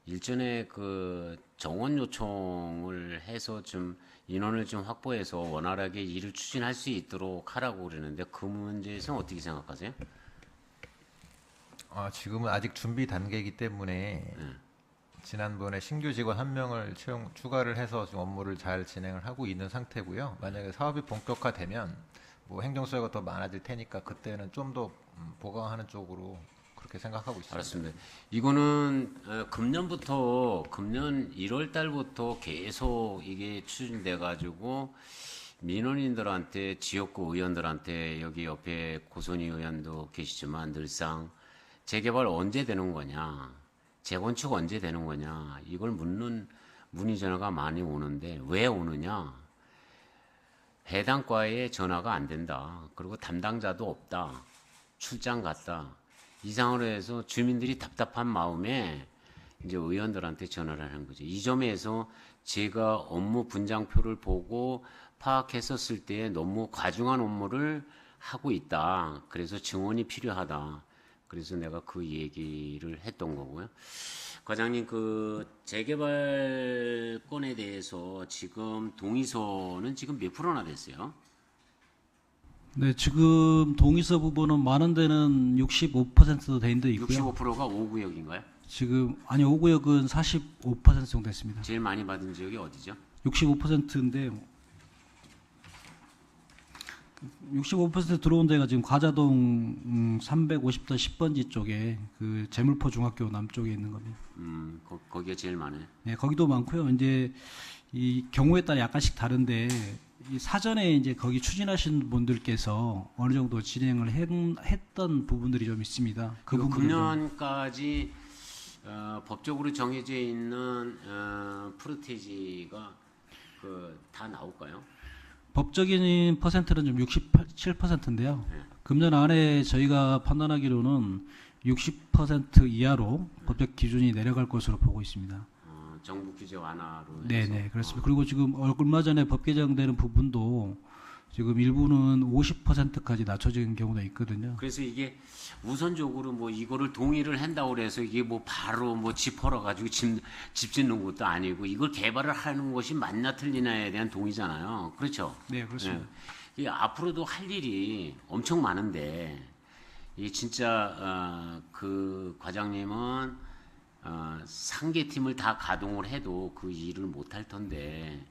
S3: 일전에 그 정원 요청을 해서 좀 인원을 좀 확보해서 원활하게 일을 추진할 수 있도록 하라고 그러는데 그 문제에서는 어떻게 생각하세요?
S9: 지금은 아직 준비 단계이기 때문에 지난번에 신규 직원 1명을 추가를 해서 지금 업무를 잘 진행을 하고 있는 상태고요. 만약에 사업이 본격화되면 뭐 행정수요가 더 많아질 테니까 그때는 좀 더 보강하는 쪽으로 그렇게 생각하고 있습니다.
S3: 알았습니다. 이거는 금년 1월 달부터 계속 이게 추진돼 가지고 민원인들한테 지역구 의원들한테 여기 옆에 고선희 의원도 계시지만 늘상 재개발 언제 되는 거냐, 재건축 언제 되는 거냐 이걸 묻는 문의 전화가 많이 오는데 왜 오느냐? 해당 과에 전화가 안 된다. 그리고 담당자도 없다. 출장 갔다. 이상으로 해서 주민들이 답답한 마음에 이제 의원들한테 전화를 하는 거죠. 이 점에서 제가 업무 분장표를 보고 파악했었을 때 너무 과중한 업무를 하고 있다. 그래서 증언이 필요하다. 그래서 내가 그 얘기를 했던 거고요. 과장님, 그 재개발 건에 대해서 지금 동의서는 지금 몇 프로나 됐어요?
S8: 네, 지금 동의서 부분은 많은 데는 65%도 돼 있는 데 있고요.
S3: 65%가 5구역인가요?
S8: 지금 아니 5구역은 45% 정도 됐습니다.
S3: 제일 많이 받은 지역이 어디죠?
S8: 65%인데 65% 들어온 데가 지금 과자동 350도 10번지 쪽에 그 재물포 중학교 남쪽에 있는 겁니다.
S3: 거기가 제일 많아요.
S8: 네, 거기도 많고요. 이제 이 경우에 따라 약간씩 다른데 이 사전에 이제 거기 추진하신 분들께서 어느 정도 진행을 했던 부분들이 좀 있습니다. 그 부분
S3: 금년까지 법적으로 정해져 있는 프로테지가 다 나올까요?
S8: 법적인 퍼센트는 좀 67%인데요.
S3: 네.
S8: 금년 안에 저희가 판단하기로는 60% 이하로 법적 기준이 내려갈 것으로 보고 있습니다.
S3: 정부 규제 완화로 해서.
S8: 네네, 그렇습니다. 그리고 지금 얼마 전에 법 개정되는 부분도 지금 일부는 50%까지 낮춰진 경우도 있거든요.
S3: 그래서 이게 우선적으로 뭐 이거를 동의를 한다고 해서 이게 뭐 바로 뭐 집 헐어가지고 집 짓는 것도 아니고 이걸 개발을 하는 것이 맞나 틀리나에 대한 동의잖아요. 그렇죠?
S8: 네, 그렇습니다.
S3: 네. 이 앞으로도 할 일이 엄청 많은데 이 진짜 그 과장님은 상계팀을 다 가동을 해도 그 일을 못할 텐데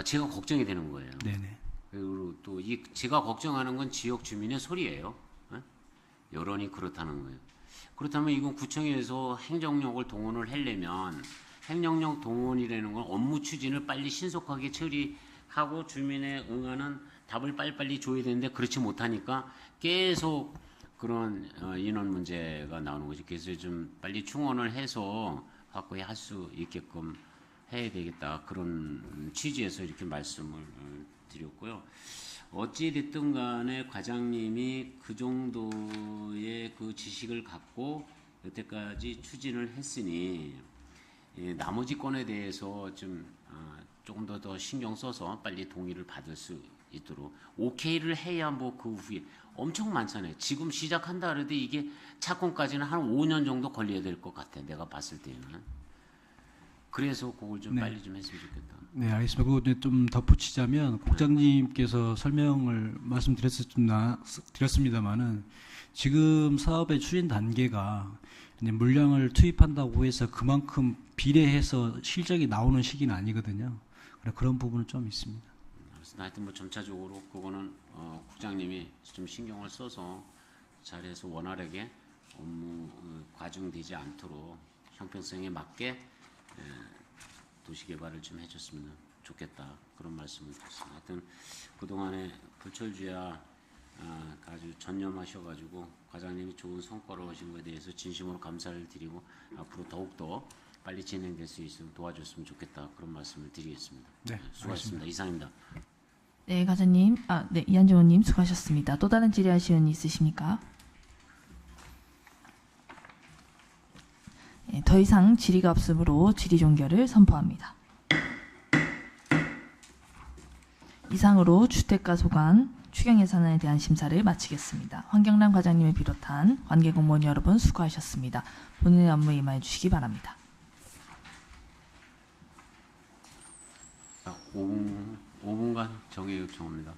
S3: 제가 걱정이 되는 거예요.
S8: 네네.
S3: 그리고 또 제가 걱정하는 건 지역 주민의 소리예요. 여론이 그렇다는 거예요. 그렇다면 이건 구청에서 행정력을 동원을 하려면 행정력 동원이라는 건 업무 추진을 빨리 신속하게 처리하고 주민의 응하는 답을 빨리빨리 줘야 되는데 그렇지 못하니까 계속 그런 인원 문제가 나오는 거죠. 그래서 좀 빨리 충원을 해서 확보해 할 수 있게끔 해야 되겠다. 그런 취지에서 이렇게 말씀을 드렸고요. 어찌 됐든 간에 과장님이 그 정도의 그 지식을 갖고 여태까지 추진을 했으니 나머지 건에 대해서 좀 조금 더 신경 써서 빨리 동의를 받을 수 있도록 오케이를 해야 뭐 그 후에 엄청 많잖아요. 지금 시작한다 그래도 이게 착공까지는 한 5년 정도 걸려야 될 것 같아. 내가 봤을 때는. 그래서 그걸 좀
S8: 네.
S3: 빨리 좀 했으면 좋겠다.
S8: 네, 알겠습니다. 그거 좀 덧붙이자면 국장님께서 설명을 드렸습니다만은 지금 사업의 추진 단계가 이제 물량을 투입한다고 해서 그만큼 비례해서 실적이 나오는 시기는 아니거든요. 그런 부분은 좀 있습니다.
S3: 하여튼 뭐 점차적으로 그거는 국장님이 좀 신경을 써서 잘해서 원활하게 업무 과중되지 않도록 형평성에 맞게 도시개발을 좀 해줬으면 좋겠다 그런 말씀을 드렸습니다. 하여튼 그동안에 불철주야 아주 전념하셔가지고 과장님이 좋은 성과를 오신 것에 대해서 진심으로 감사를 드리고 앞으로 더욱더 빨리 진행될 수 있도록 도와줬으면 좋겠다 그런 말씀을 드리겠습니다.
S8: 네,
S3: 수고하셨습니다. 이상입니다.
S1: 네, 과장님. 네, 이한정 의원님 수고하셨습니다. 또 다른 질의하실 의원이 있으십니까? 네, 더 이상 질의가 없으므로 질의 종결을 선포합니다. 이상으로 주택가 소관 추경 예산안에 대한 심사를 마치겠습니다. 황경남 과장님을 비롯한 관계 공무원 여러분 수고하셨습니다. 본인의 업무에 임하여 주시기 바랍니다.
S3: 5분간 정해 요청합니다.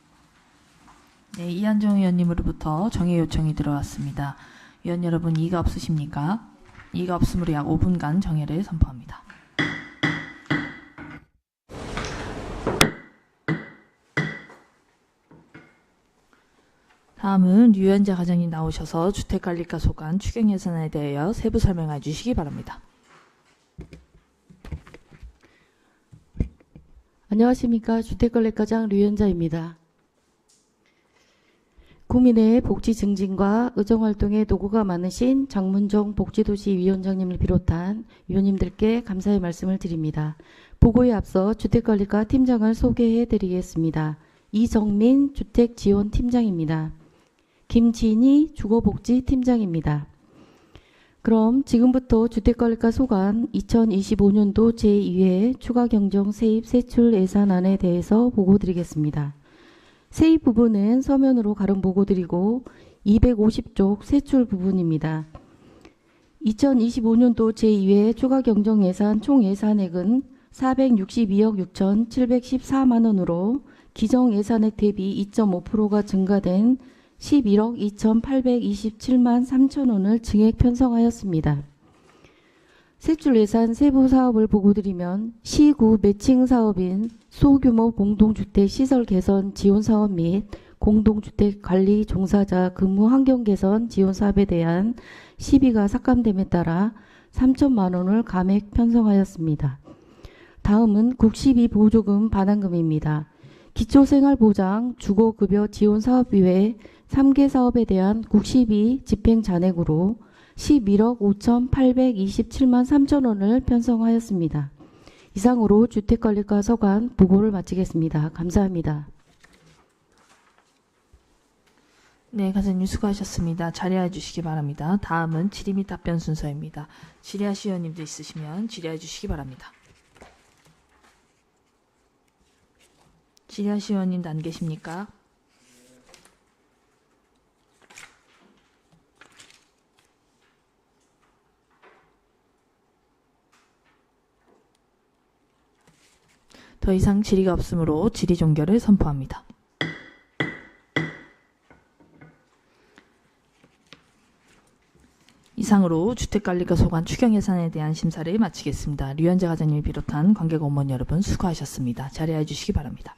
S1: 네, 이한정 의원님으로부터 정해 요청이 들어왔습니다. 위원 여러분, 이의가 없으십니까? 이의가 없으므로 약 5분간 정해를 선포합니다. 다음은 유현재 과장님 나오셔서 주택관리과 소관 추경 예산에 대하여 세부 설명해 주시기 바랍니다.
S10: 안녕하십니까. 주택관리과장 류현자입니다. 국민의 복지 증진과 의정활동에 노고가 많으신 장문정 복지도시 위원장님을 비롯한 위원님들께 감사의 말씀을 드립니다. 보고에 앞서 주택관리과 팀장을 소개해 드리겠습니다. 이정민 주택지원팀장입니다. 김진희 주거복지팀장입니다. 그럼 지금부터 주택관리과 소관 2025년도 제2회 추가경정 세입 세출 예산안에 대해서 보고드리겠습니다. 세입 부분은 서면으로 가름 보고드리고 250쪽 세출 부분입니다. 2025년도 제2회 추가경정 예산 총 예산액은 462억 6,714만 원으로 기정 예산액 대비 2.5%가 증가된 11억 2,827만 3천 원을 증액 편성하였습니다. 세출 예산 세부 사업을 보고드리면 시구 매칭 사업인 소규모 공동주택 시설 개선 지원 사업 및 공동주택 관리 종사자 근무 환경 개선 지원 사업에 대한 시비가 삭감됨에 따라 3천만 원을 감액 편성하였습니다. 다음은 국시비 보조금 반환금입니다. 기초생활보장 주거급여 지원 사업 이외 3개 사업에 대한 국시비 집행 잔액으로 11억 5,827만 3천 원을 편성하였습니다. 이상으로 주택관리과 서관 보고를 마치겠습니다. 감사합니다.
S1: 네, 과장님 수고하셨습니다. 자리해 주시기 바랍니다. 다음은 질의 및 답변 순서입니다. 질의하실 의원님도 있으시면 질의해 주시기 바랍니다. 질의하실 의원님도 안 계십니까? 더 이상 질의가 없으므로 질의 종결을 선포합니다. 이상으로 주택관리과 소관 추경 예산에 대한 심사를 마치겠습니다. 류현재 과장님을 비롯한 관계 공무원 여러분 수고하셨습니다. 자리해 주시기 바랍니다.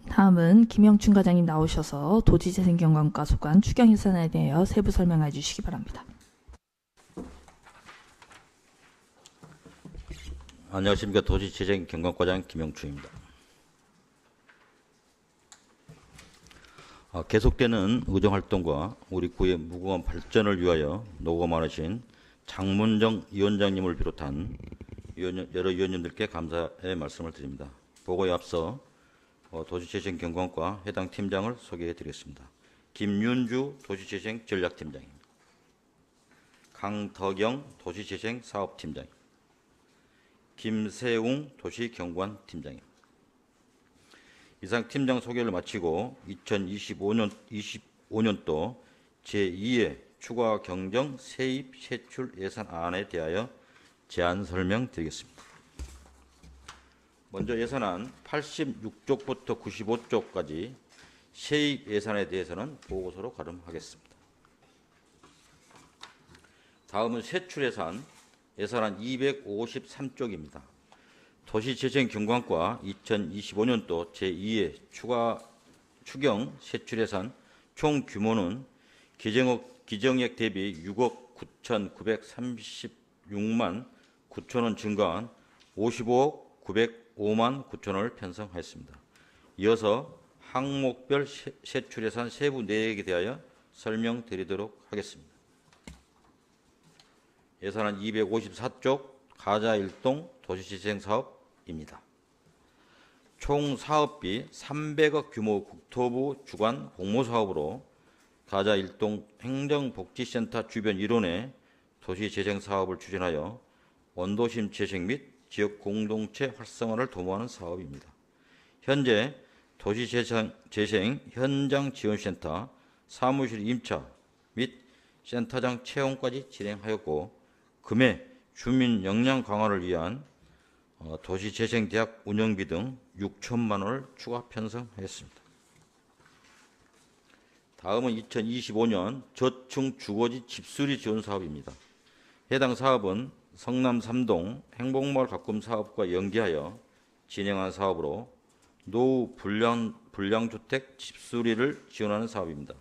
S1: 다음은 김영춘 과장님 나오셔서 도지재생경관과 소관 추경 예산에 대하여 세부 설명해 주시기 바랍니다.
S11: 안녕하십니까. 도지재생경관과장 김영춘입니다. 계속되는 의정활동과 우리 구의 무궁한 발전을 위하여 노고 많으신 장문정 위원장님을 비롯한 여러 위원님들께 감사의 말씀을 드립니다. 보고에 앞서 도시재생경관과 해당 팀장을 소개해 드리겠습니다. 김윤주 도시재생전략팀장입니다. 강덕영 도시재생사업팀장입니다. 김세웅 도시경관팀장입니다. 이상 팀장 소개를 마치고 2025년도 제2회 추가 경정 세입 세출 예산안에 대하여 제안 설명드리겠습니다. 먼저 예산안 86쪽부터 95쪽까지 세입 예산에 대해서는 보고서로 가름하겠습니다. 다음은 세출 예산안 253쪽입니다. 도시재생경관과 2025년도 제2회 추경 세출 예산 총 규모는 기정액 대비 6억 9,936만 9천 원 증가한 55억 905만 9천 원을 편성하였습니다. 이어서 항목별 세출 예산 세부 내역에 대하여 설명드리도록 하겠습니다. 예산안 254쪽 가자일동 도시재생사업입니다. 총 사업비 300억 규모 국토부 주관 공모사업으로 가자 일동 행정복지센터 주변 일원의 도시재생 사업을 추진하여 원도심 재생 및 지역 공동체 활성화를 도모하는 사업입니다. 현재 도시재생 현장 지원센터 사무실 임차 및 센터장 채용까지 진행하였고, 금해 주민 역량 강화를 위한 도시재생대학 운영비 등 6천만 원을 추가 편성하였습니다. 다음은 2025년 저층 주거지 집수리 지원 사업입니다. 해당 사업은 성남 3동 행복마을 가꿈 사업과 연계하여 진행한 사업으로 노후 불량주택 집수리를 지원하는 사업입니다.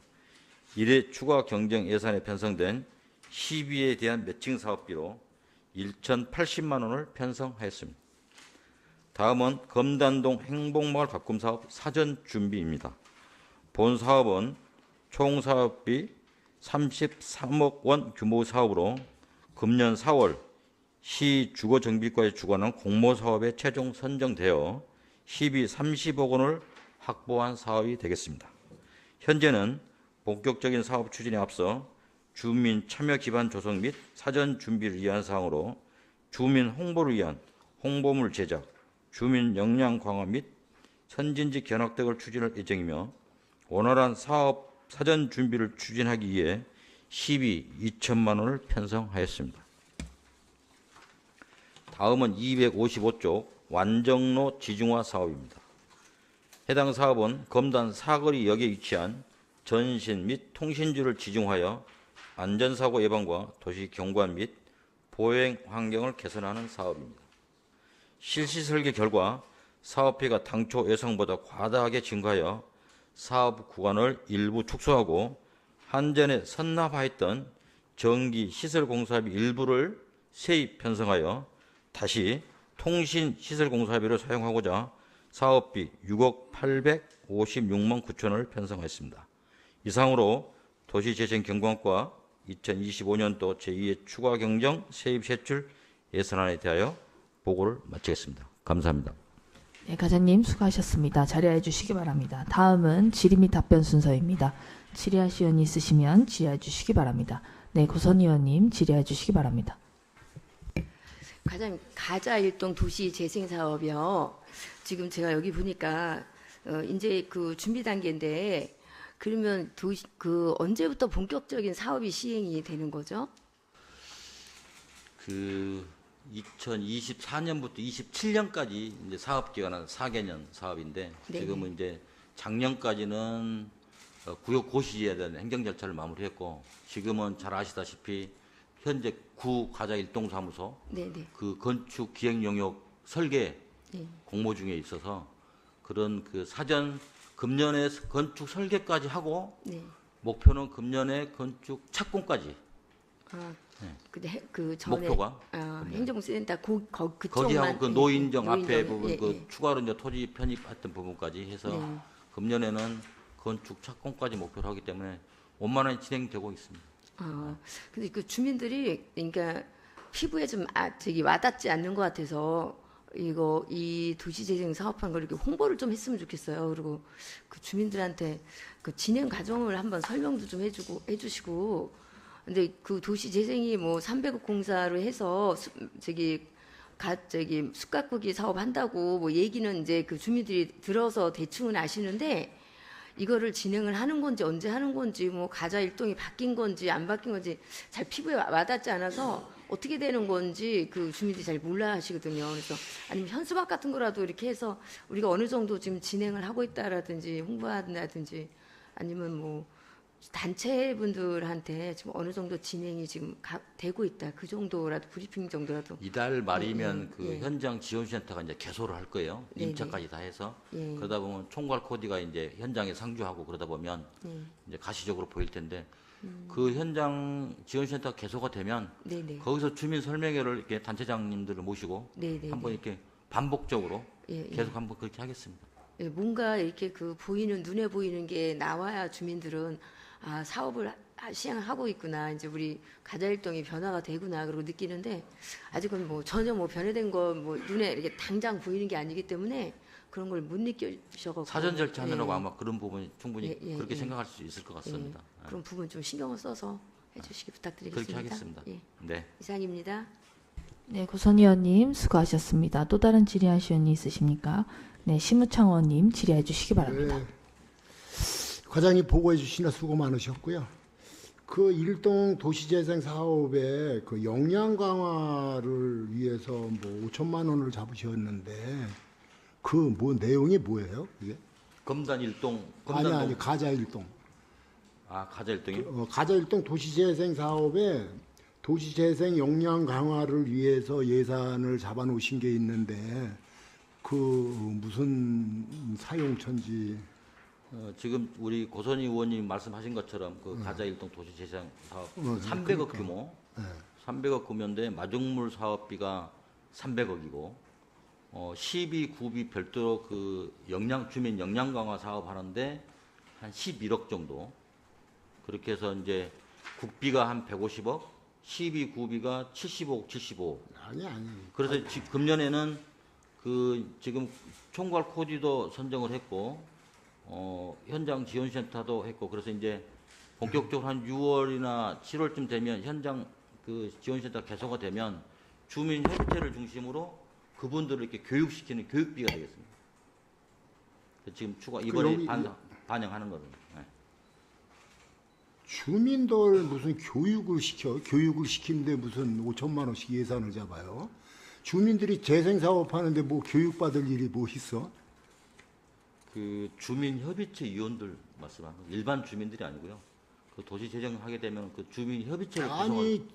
S11: 이래 추가 경정 예산에 편성된 시비에 대한 매칭 사업비로 1,080만 원을 편성하였습니다. 다음은 검단동 행복마을 가꿈 사업 사전 준비입니다. 본 사업은 총 사업비 33억 원 규모 사업으로 금년 4월 시 주거정비과에 주관한 공모사업에 최종 선정되어 시비 30억 원을 확보한 사업이 되겠습니다. 현재는 본격적인 사업 추진에 앞서 주민 참여 기반 조성 및 사전 준비를 위한 사항으로 주민 홍보를 위한 홍보물 제작, 주민 역량 강화 및 선진지 견학 등을 추진할 예정이며, 원활한 사업 사전 준비를 추진하기 위해 시비 2천만 원을 편성하였습니다. 다음은 255쪽 완정로 지중화 사업입니다. 해당 사업은 검단 사거리 역에 위치한 전신 및 통신주를 지중하여 안전사고 예방과 도시 경관 및 보행 환경을 개선하는 사업입니다. 실시 설계 결과 사업비가 당초 예상보다 과다하게 증가하여 사업 구간을 일부 축소하고 한전에 선납하였던 전기 시설 공사비 일부를 세입 편성하여 다시 통신 시설 공사비로 사용하고자 사업비 6억 856만 9천 원을 편성하였습니다. 이상으로 도시재생경관과 2025년도 제2의 추가 경정 세입 세출 예산안에 대하여 보고를 마치겠습니다. 감사합니다.
S1: 네, 과장님 수고하셨습니다. 자리해 주시기 바랍니다. 다음은 질의 및 답변 순서입니다. 질의하실 의원이 있으시면 질의해 주시기 바랍니다. 네, 고선 의원님 질의해 주시기 바랍니다.
S5: 과장님, 가자 일동 도시 재생 사업이요. 지금 제가 여기 보니까 이제 그 준비 단계인데, 그러면 언제부터 본격적인 사업이 시행이 되는 거죠?
S11: 2024년부터 27년까지 이제 사업 기간은 4개년 사업인데,
S5: 네.
S11: 지금은 이제 작년까지는 구역 고시에 대한 행정 절차를 마무리했고, 지금은 잘 아시다시피 현재 구 가자 일동사무소
S5: 네네.
S11: 그 건축 기획 영역 설계
S5: 네.
S11: 공모 중에 있어서 그런 그 사전 금년에 건축 설계까지 하고,
S5: 네.
S11: 목표는 금년에 건축 착공까지. 네.
S5: 그 전에
S11: 목표가
S5: 행정센터 그쪽만
S11: 거기하고 그 노인정 앞에 부분
S5: 예,
S11: 그
S5: 예.
S11: 추가로 이제 토지 편입했던 부분까지 해서
S5: 네.
S11: 금년에는 건축 착공까지 목표로 하기 때문에 원만하게 진행되고 있습니다.
S5: 근데 그 주민들이 그러니까 피부에 좀 와닿지 않는 것 같아서 이 도시재생 사업한 걸 이렇게 홍보를 좀 했으면 좋겠어요. 그리고 그 주민들한테 그 진행 과정을 한번 설명도 좀 해주시고. 근데 그 도시재생이 뭐 300억 공사로 해서 숯가꾸기 사업 한다고 뭐 얘기는 이제 그 주민들이 들어서 대충은 아시는데, 이거를 진행을 하는 건지 언제 하는 건지 뭐 가자 일동이 바뀐 건지 안 바뀐 건지 잘 피부에 와닿지 않아서 어떻게 되는 건지 그 주민들이 잘 몰라 하시거든요. 그래서 아니면 현수막 같은 거라도 이렇게 해서 우리가 어느 정도 지금 진행을 하고 있다라든지 홍보한다든지, 아니면 뭐 단체분들한테 지금 어느 정도 진행이 지금 되고 있다, 그 정도라도 브리핑 정도라도.
S11: 이달 말이면 그
S5: 예.
S11: 현장 지원센터가 이제 개소를 할 거예요.
S5: 네네.
S11: 임차까지 다 해서.
S5: 예.
S11: 그러다 보면 총괄 코디가 이제 현장에 상주하고 그러다 보면 이제 가시적으로 보일 텐데, 그 현장 지원센터 개소가 되면
S5: 네네.
S11: 거기서 주민 설명회를 이렇게 단체장님들을 모시고
S5: 네네네.
S11: 한번 이렇게 반복적으로
S5: 예, 예.
S11: 계속 한번 그렇게 하겠습니다.
S5: 예, 뭔가 이렇게 그 눈에 보이는 게 나와야 주민들은 사업을 시행하고 있구나, 이제 우리 가자일동이 변화가 되구나, 그러고 느끼는데, 아직은 뭐 전혀 뭐 변화된 거 뭐 눈에 이렇게 당장 보이는 게 아니기 때문에 그런 걸 못 느끼셔가지고
S11: 사전 절차하느라고
S5: 예.
S11: 아마 그런 부분이 충분히
S5: 예, 예,
S11: 그렇게
S5: 예.
S11: 생각할 수 있을 것 같습니다.
S5: 예. 그런 부분 좀 신경을 써서 해주시기 부탁드리겠습니다.
S11: 그렇게 하겠습니다.
S5: 예.
S11: 네.
S5: 이상입니다.
S1: 네, 고선 의원님 수고하셨습니다. 또 다른 질의하실 의원이 있으십니까? 네, 심우창 의원님 질의해 주시기 바랍니다.
S12: 네. 과장님 보고해 주시나 수고 많으셨고요. 그 일동 도시재생 사업의 그 역량 강화를 위해서 뭐 5천만 원을 잡으셨는데 그 뭐 내용이 뭐예요? 이게?
S11: 검단 일동,
S12: 아니 가자 일동.
S11: 아, 가자 일동이요?
S12: 가자 일동 도시재생 사업에 도시재생 역량 강화를 위해서 예산을 잡아놓으신 게 있는데 그 무슨 사용처인지.
S11: 지금 우리 고선희 의원님 말씀하신 것처럼 그 가자 일동 도시 재생 사업 300억
S12: 그러니까.
S11: 규모, 300억 규모인데 마중물 사업비가 300억이고 12 구비 별도로 그 주민 역량 강화 사업 하는데 한 11억 정도. 그렇게 해서 이제 국비가 한 150억, 12 구비가 75억, 75억.
S12: 아니.
S11: 그래서 금년에는 그 지금 총괄 코디도 선정을 했고 현장 지원센터도 했고 그래서 이제 본격적으로 한 6월이나 7월쯤 되면 현장 그 지원센터 개소가 되면 주민 협의체를 중심으로 그분들을 이렇게 교육시키는 교육비가 되겠습니다. 지금 이번에 반영하는 거거든요. 네.
S12: 주민들 무슨 교육을 시키는데 무슨 5천만 원씩 예산을 잡아요? 주민들이 재생사업 하는데 뭐 교육받을 일이 뭐 있어?
S11: 그 주민협의체 위원들 말씀하는 거 일반 주민들이 아니고요. 그 도시 재정하게 되면 그 주민협의체를
S12: 아니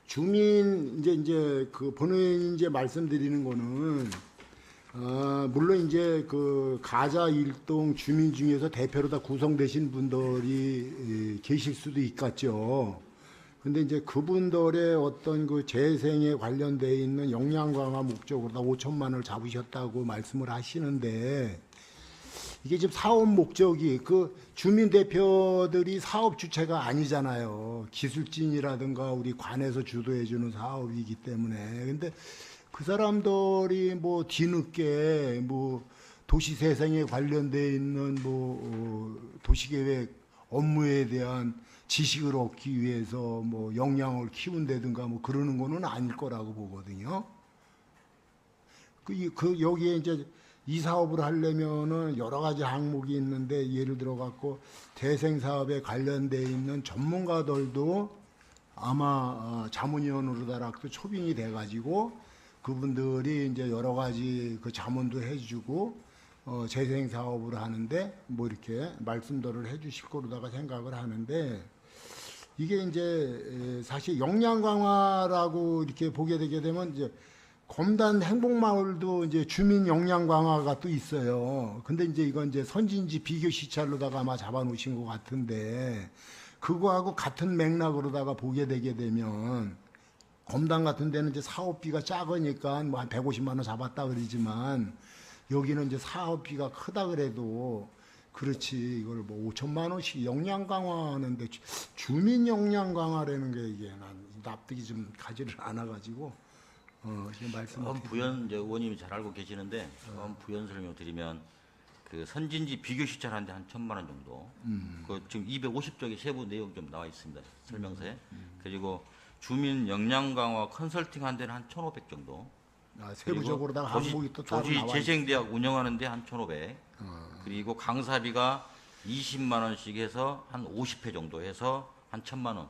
S12: 주민 이제 그 본회의 이제 말씀드리는 거는 물론 이제 그 가자 일동 주민 중에서 대표로 다 구성되신 분들이 계실 수도 있겠죠. 근데 이제 그분들의 어떤 그 재생에 관련돼 있는 역량 강화 목적으로 다 5천만 원을 잡으셨다고 말씀을 하시는데 이게 지금 사업 목적이 그 주민 대표들이 사업 주체가 아니잖아요. 기술진이라든가 우리 관에서 주도해 주는 사업이기 때문에. 근데 그 사람들이 뭐 뒤늦게 뭐 도시 재생에 관련돼 있는 뭐 도시계획 업무에 대한 지식을 얻기 위해서 뭐 역량을 키운다든가 뭐 그러는 거는 아닐 거라고 보거든요. 그 여기에 이제 이 사업을 하려면은 여러 가지 항목이 있는데 예를 들어 갖고 재생 사업에 관련돼 있는 전문가들도 아마 자문위원으로다가 초빙이 돼 가지고 그분들이 이제 여러 가지 그 자문도 해주고 재생 사업을 하는데 뭐 이렇게 말씀들을 해주실 거로다가 생각을 하는데 이게 이제 사실 역량 강화라고 이렇게 보게 되게 되면 이제 검단 행복마을도 이제 주민 역량 강화가 또 있어요. 근데 이제 이건 이제 선진지 비교 시찰로다가 아마 잡아놓으신 것 같은데 그거하고 같은 맥락으로다가 보게 되게 되면 검단 같은 데는 이제 사업비가 작으니까 뭐 한 150만 원 잡았다 그러지만 여기는 이제 사업비가 크다 그래도 그렇지 이걸 뭐 5천만 원씩 역량 강화하는데 주민 역량 강화라는 게 이게 난 납득이 좀 가지를 않아가지고 지금 말씀.
S11: 부연 이제 의원님이 잘 알고 계시는데 부연 설명 드리면 그 선진지 비교 시찰하는데 한 1,000만 원 정도. 그 지금 250쪽의 세부 내용 좀 나와 있습니다 설명서에. 그리고 주민 역량 강화 컨설팅 한 데는 한 1,500 정도.
S12: 세부적으로다가 항목이 또 따로 나와.
S11: 도시재생대학 운영하는데 한 1,500. 그리고 강사비가 20만 원씩 해서 한 50회 정도 해서 한 1,000만 원.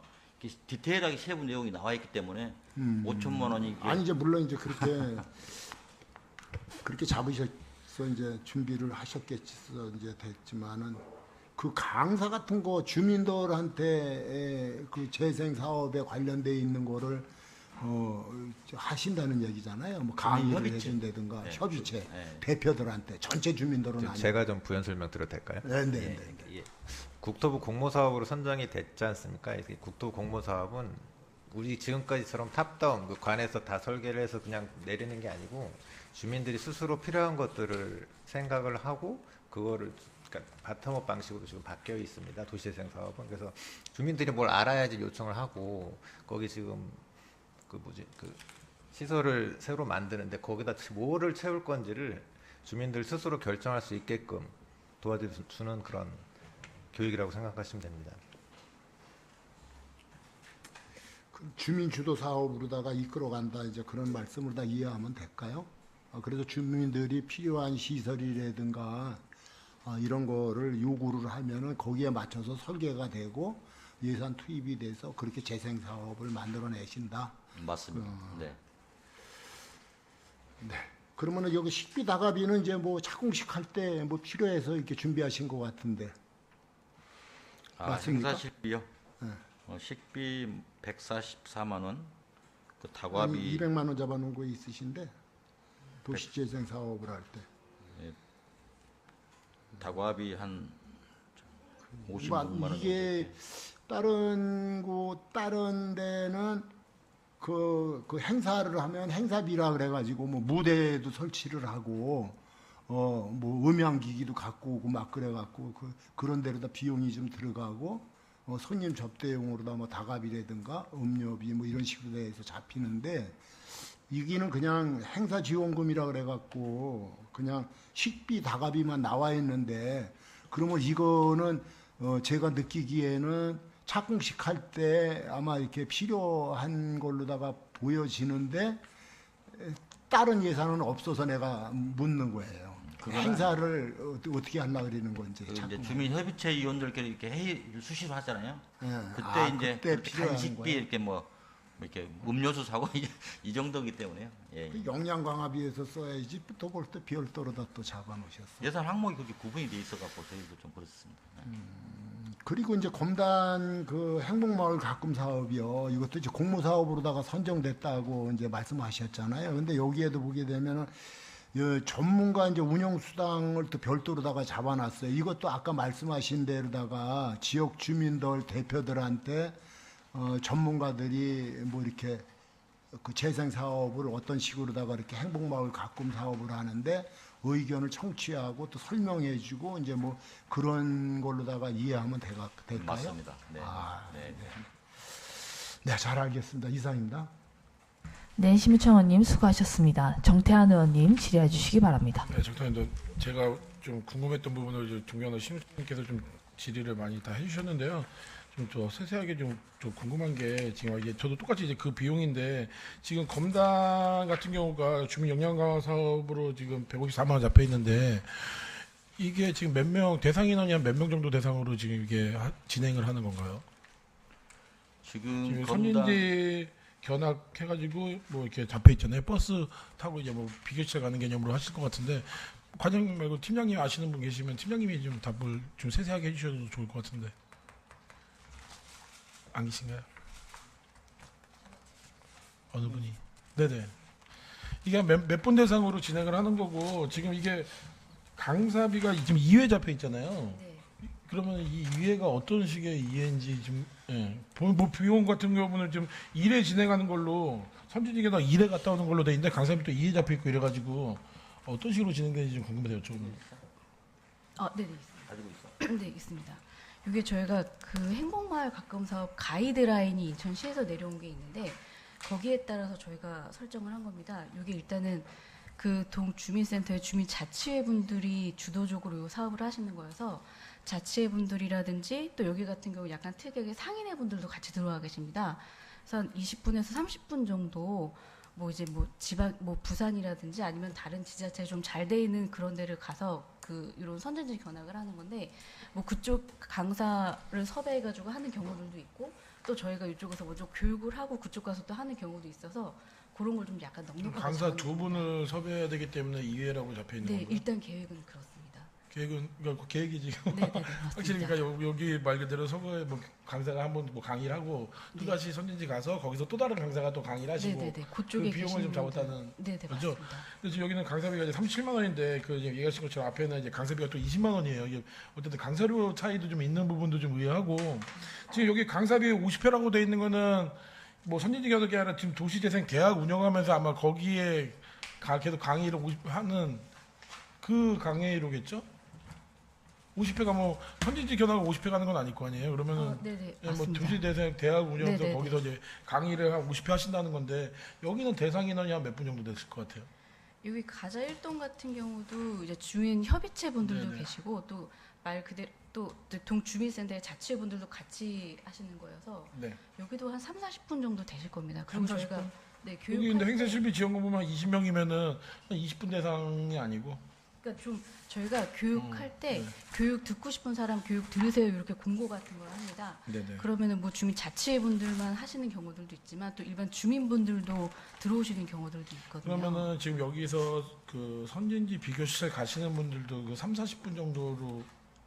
S11: 디테일하게 세부 내용이 나와 있기 때문에 5천만 원이
S12: 아니 이제 물론 이제 그렇게 잡으셔서 이제 준비를 하셨겠어 이제 됐지만은 그 강사 같은 거 주민들한테 그 재생 사업에 관련돼 있는 거를 하신다는 얘기잖아요. 뭐 강의를 해준다든가
S11: 네.
S12: 협의체
S11: 네.
S12: 대표들한테 전체 주민들은 아니고.
S9: 제가 좀 부연 설명 드려도 될까요?
S12: 네.
S9: 예. 국토부 공모사업으로 선정이 됐지 않습니까? 국토부 공모사업은 우리 지금까지처럼 탑다운 그 관에서 다 설계를 해서 그냥 내리는 게 아니고 주민들이 스스로 필요한 것들을 생각을 하고 그거를 그러니까 바텀업 방식으로 지금 바뀌어 있습니다. 도시재생 사업은. 그래서 주민들이 뭘 알아야지 요청을 하고 거기 지금 그 시설을 새로 만드는데 거기다 뭐를 채울 건지를 주민들 스스로 결정할 수 있게끔 도와주는 그런 교육이라고 생각하시면 됩니다.
S12: 그 주민 주도 사업으로다가 이끌어간다 이제 그런 말씀을 다 이해하면 될까요? 그래서 주민들이 필요한 시설이라든가 이런 거를 요구를 하면은 거기에 맞춰서 설계가 되고 예산 투입이 돼서 그렇게 재생 사업을 만들어내신다.
S11: 맞습니다. 네.
S12: 네. 그러면은 여기 식비 다가비는 이제 뭐 착공식 할 때 뭐 필요해서 이렇게 준비하신 것 같은데. 맞습니까?
S11: 행사 식비요?
S12: 네.
S11: 식비 144만 원. 그 다과비
S12: 200만 원 잡아놓은 거 있으신데 도시재생 사업을 할 때.
S11: 다과비 한 56만 원.
S12: 이게 다른 데는 그 행사를 하면 행사비라 그래가지고 뭐 무대도 설치를 하고 뭐 음향기기도 갖고 오고 막 그래갖고 그런 데로다 비용이 좀 들어가고 손님 접대용으로다 뭐 다가비라든가 음료비 뭐 이런 식으로 해서 잡히는데 여기는 그냥 행사 지원금이라 그래갖고 그냥 식비 다가비만 나와 있는데 그러면 이거는 제가 느끼기에는 착공식 할 때 아마 이렇게 필요한 걸로다가 보여지는데 다른 예산은 없어서 내가 묻는 거예요. 행사를 어떻게 하려고 그러는 건지.
S11: 이제 주민협의체 위원들끼리 이렇게 회의를 수시로 하잖아요.
S12: 네.
S11: 그때 이제
S12: 그때 필요한
S11: 간식비
S12: 거예요?
S11: 이렇게 뭐 이렇게 음료수 사고 이 정도이기 때문에요. 예.
S12: 그 역량 강화비에서 써야지 또 볼 때 별도로다 또 잡아놓으셨어.
S11: 예산 항목이 그렇게 구분이 돼 있어갖고 저희도 좀 그렇습니다. 네.
S12: 그리고 이제 검단 그 행복마을 가끔 사업이요. 이것도 이제 공모 사업으로다가 선정됐다고 이제 말씀하셨잖아요. 근데 여기에도 보게 되면은 전문가 이제 운영 수당을 또 별도로다가 잡아놨어요. 이것도 아까 말씀하신 대로다가 지역 주민들 대표들한테 전문가들이 뭐 이렇게 그 재생 사업을 어떤 식으로다가 이렇게 행복마을 가꿈 사업을 하는데 의견을 청취하고 또 설명해주고 이제 뭐 그런 걸로다가 이해하면 될까요?
S11: 맞습니다. 네.
S12: 네. 네, 잘 알겠습니다. 이상입니다.
S1: 네, 심우청원님 수고하셨습니다. 정태환 의원님 질의해 주시기 바랍니다.
S4: 네, 정태환님, 제가 좀 궁금했던 부분을 존경하는 심우청님께서 좀 질의를 많이 다 해주셨는데요. 좀 더 세세하게 좀 궁금한 게 지금 이게 저도 똑같이 이제 그 비용인데 지금 검단 같은 경우가 주민 역량 강화 사업으로 지금 154만 원 잡혀 있는데 이게 지금 몇 명 대상 인원이 한 몇 명 정도 대상으로 지금 이게 진행을 하는 건가요?
S11: 지금
S4: 선진지 견학해가지고 뭐 이렇게 잡혀 있잖아요. 버스 타고 이제 뭐 비교시설 가는 개념으로 하실 것 같은데 과장님 말고 팀장님 아시는 분 계시면 팀장님이 좀 답을 좀 세세하게 해주셔도 좋을 것 같은데. 안 계신가요? 어느 분이? 네네. 이게 몇 분 대상으로 진행을 하는 거고 지금 이게 강사비가 지금 2회 잡혀 있잖아요.
S5: 네.
S4: 그러면 이 2회가 어떤 식의 2회인지 좀 뭐 비용 같은 경우는 좀 1회 진행하는 걸로 선진직에다 1회 갔다 오는 걸로 돼 있는데 강사비 또 2회 잡혀 있고 이래가지고 어떤 식으로 진행되는지 좀 궁금해요. 조금.
S5: 네, 가지고 있어. 네, 있습니다. 이게 저희가 그 행복마을 가까움 사업 가이드라인이 인천시에서 내려온 게 있는데 거기에 따라서 저희가 설정을 한 겁니다. 이게 일단은 그 동 주민센터의 주민자치회 분들이 주도적으로 이 사업을 하시는 거여서 자치회 분들이라든지 또 여기 같은 경우 약간 특이하게 상인회 분들도 같이 들어와 계십니다. 그래서 한 20분에서 30분 정도 뭐 이제 뭐 지방 뭐 부산이라든지 아니면 다른 지자체 좀 잘 돼 있는 그런 데를 가서 그 이런 선진지 견학을 하는 건데 뭐 그쪽 강사를 섭외해 가지고 하는 경우들도 있고 또 저희가 이쪽에서 먼저 교육을 하고 그쪽 가서 또 하는 경우도 있어서 그런 걸 좀 약간 넉넉하게
S4: 강사 두 분을 섭외해야 되기 때문에 2회라고 잡혀 있는
S5: 네,
S4: 건가요?
S5: 일단 계획은 그렇습니다.
S4: 계획은 그러니까 계획이 지금
S5: 네,
S4: 확실히 그러니까 여기 말 그대로 서구에 뭐 강사가 한번 뭐 강의를 하고 또 다시 선진지 가서 거기서 또 다른 강사가 또 강의를 하시고
S5: 네, 그쪽에
S4: 그 비용을 좀 잡았다는
S5: 거죠.
S4: 그래서 지금 여기는 강사비가 이제 37만 원인데 그 지금 얘기하신 것처럼 앞에는 이제 강사비가 또 20만 원이에요. 이게 어쨌든 강사료 차이도 좀 있는 부분도 좀 의아하고 지금 여기 강사비 50회라고 돼 있는 거는 뭐 선진지 견학이 아니라 지금 도시재생 대학 운영하면서 아마 거기에 계속 강의를 하는 그 강의로겠죠? 50회가 뭐 선진지 견학을 50회 가는 건 아닐 거 아니에요. 그러면은 뭐 도시재생 대학 운영해서 거기서 이제 강의를 한 50회 하신다는 건데 여기는 대상 인원이 한 몇 분 정도 됐을 것 같아요.
S13: 여기 가자 1동 같은 경우도 이제 주민 협의체 분들도
S4: 네네.
S13: 계시고 또 말 그대로 또 주민센터의 자치분들도 같이 하시는 거여서
S4: 네.
S13: 여기도 한 3-40분 정도 되실 겁니다. 그리고
S4: 3-40분?
S13: 저희가 네,
S4: 여기
S13: 교육할
S4: 근데
S13: 때
S4: 행사실비 지원금 보면 20명이면은 20분 대상이 아니고.
S13: 그러니까 좀 저희가 교육할 때
S4: 네.
S13: 교육 듣고 싶은 사람 교육 들으세요 이렇게 공고 같은 걸 합니다.
S4: 네네.
S13: 그러면은 뭐 주민 자치분들만 하시는 경우들도 있지만 또 일반 주민분들도 들어오시는 경우들도 있거든요.
S4: 그러면은 지금 여기서 그 선진지 비교시설 가시는 분들도 그 3-40분 정도로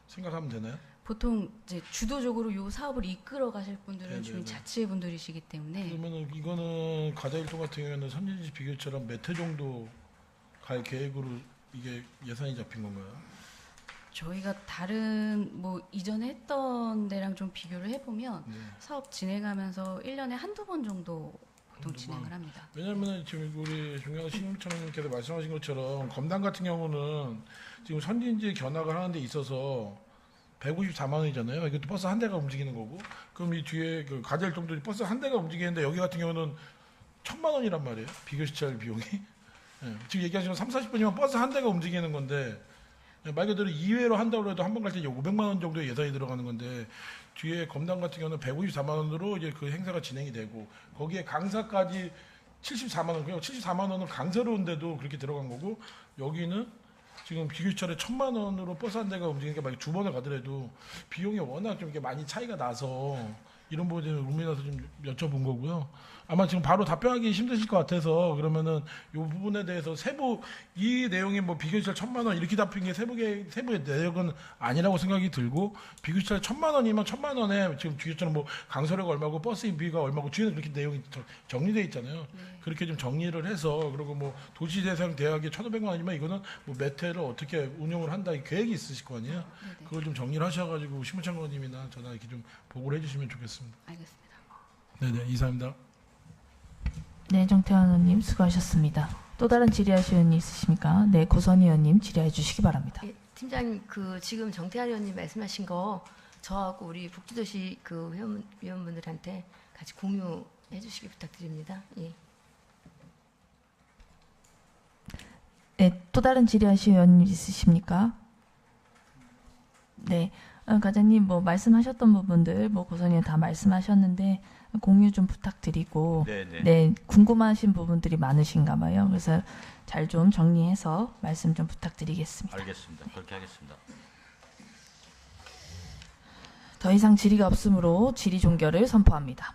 S4: 생각하면 되나요?
S13: 보통 이제 주도적으로 이 사업을 이끌어 가실 분들은
S4: 네네네.
S13: 주민 자치분들이시기 때문에
S4: 그러면은 이거는 가자 1동 같은 경우에는 선진지 비교처럼 몇 회 정도 갈 계획으로 이게 예산이 잡힌 건가요?
S13: 저희가 다른 뭐 이전에 했던 데랑 좀 비교를 해보면
S4: 네.
S13: 사업 진행하면서 1년에 한두 번 정도 보통 진행을 합니다.
S4: 왜냐하면 지금 우리 중요한 신용청님께서 말씀하신 것처럼 검단 같은 경우는 지금 선진지 견학을 하는 데 있어서 154만 원이잖아요. 이것도 버스 한 대가 움직이는 거고. 그럼 이 뒤에 그 가자 1동도 버스 한 대가 움직이는데 여기 같은 경우는 1,000만 원이란 말이에요. 비교시설 비용이. 예, 지금 얘기하시면 30-40분이면 버스 한 대가 움직이는 건데 말 그대로 2회로 한다고 해도 한 번 갈 때 500만 원 정도의 예산이 들어가는 건데 뒤에 검단 같은 경우는 154만 원으로 이제 그 행사가 진행이 되고 거기에 강사까지 74만 원, 그냥 74만 원은 강사로운데도 그렇게 들어간 거고 여기는 지금 비교시설에 1,000만 원으로 버스 한 대가 움직이니까 만약 두 번을 가더라도 비용이 워낙 좀 이렇게 많이 차이가 나서 이런 부분에 의미나서 좀 여쭤본 거고요. 아마 지금 바로 답변하기 힘드실 것 같아서 그러면은 이 부분에 대해서 세부 이 내용이 뭐 비교시설 1,000만 원 이렇게 잡힌 게 세부의 내역은 아니라고 생각이 들고 비교시설 1,000만 원이면 1,000만 원에 지금 뒤에처럼 뭐 강사료가 얼마고 버스비가 얼마고 뒤에는 그렇게 내용이 정리돼 있잖아요. 그렇게 좀 정리를 해서 그리고 뭐 도시재생 대학이 1,500만 원이면 이거는 뭐 몇 회를 어떻게 운영을 한다 이 계획이 있으실 거 아니에요. 그걸 좀 정리를 하셔가지고 신무장관님이나 저나 이렇게 좀 보고를 해주시면 좋겠습니다.
S13: 알겠습니다.
S4: 네네 이사입니다.
S1: 네, 정태환 의원님 수고하셨습니다. 또 다른 질의하실 의원이 있으십니까? 네, 고선 의원님 질의해 주시기 바랍니다.
S5: 예, 팀장님 그 지금 정태환 의원님 말씀하신 거 저하고 우리 북주도시 그 위원분들한테 같이 공유해 주시기 부탁드립니다. 예.
S1: 네, 또 다른 질의하실 의원님 있으십니까? 네, 과장님 뭐 말씀하셨던 부분들 뭐 고선 의원 다 말씀하셨는데 공유 좀 부탁드리고
S11: 네네.
S1: 네, 궁금하신 부분들이 많으신가 봐요. 그래서 잘 좀 정리해서 말씀 좀 부탁드리겠습니다.
S11: 알겠습니다. 그렇게 하겠습니다.
S1: 더 이상 질의가 없으므로 질의 종결을 선포합니다.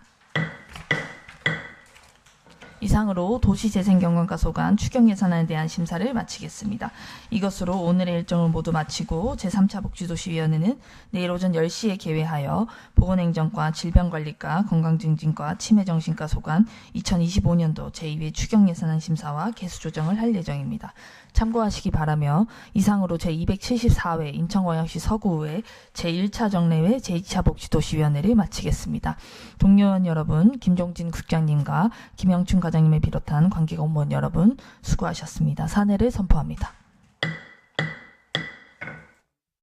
S1: 이상으로 도시재생경관과 소관 추경예산안에 대한 심사를 마치겠습니다. 이것으로 오늘의 일정을 모두 마치고 제3차 복지도시위원회는 내일 오전 10시에 개회하여 보건행정과 질병관리과 건강증진과 치매정신과 소관 2025년도 제2회 추경예산안 심사와 개수조정을 할 예정입니다. 참고하시기 바라며 이상으로 제274회 인천광역시 서구의 제1차 정례회 제2차 복지도시위원회를 마치겠습니다. 동료 의원 여러분, 김종진 국장님과 김영춘 과장님을 비롯한 관계 공무원 여러분 수고하셨습니다. 사내를 선포합니다.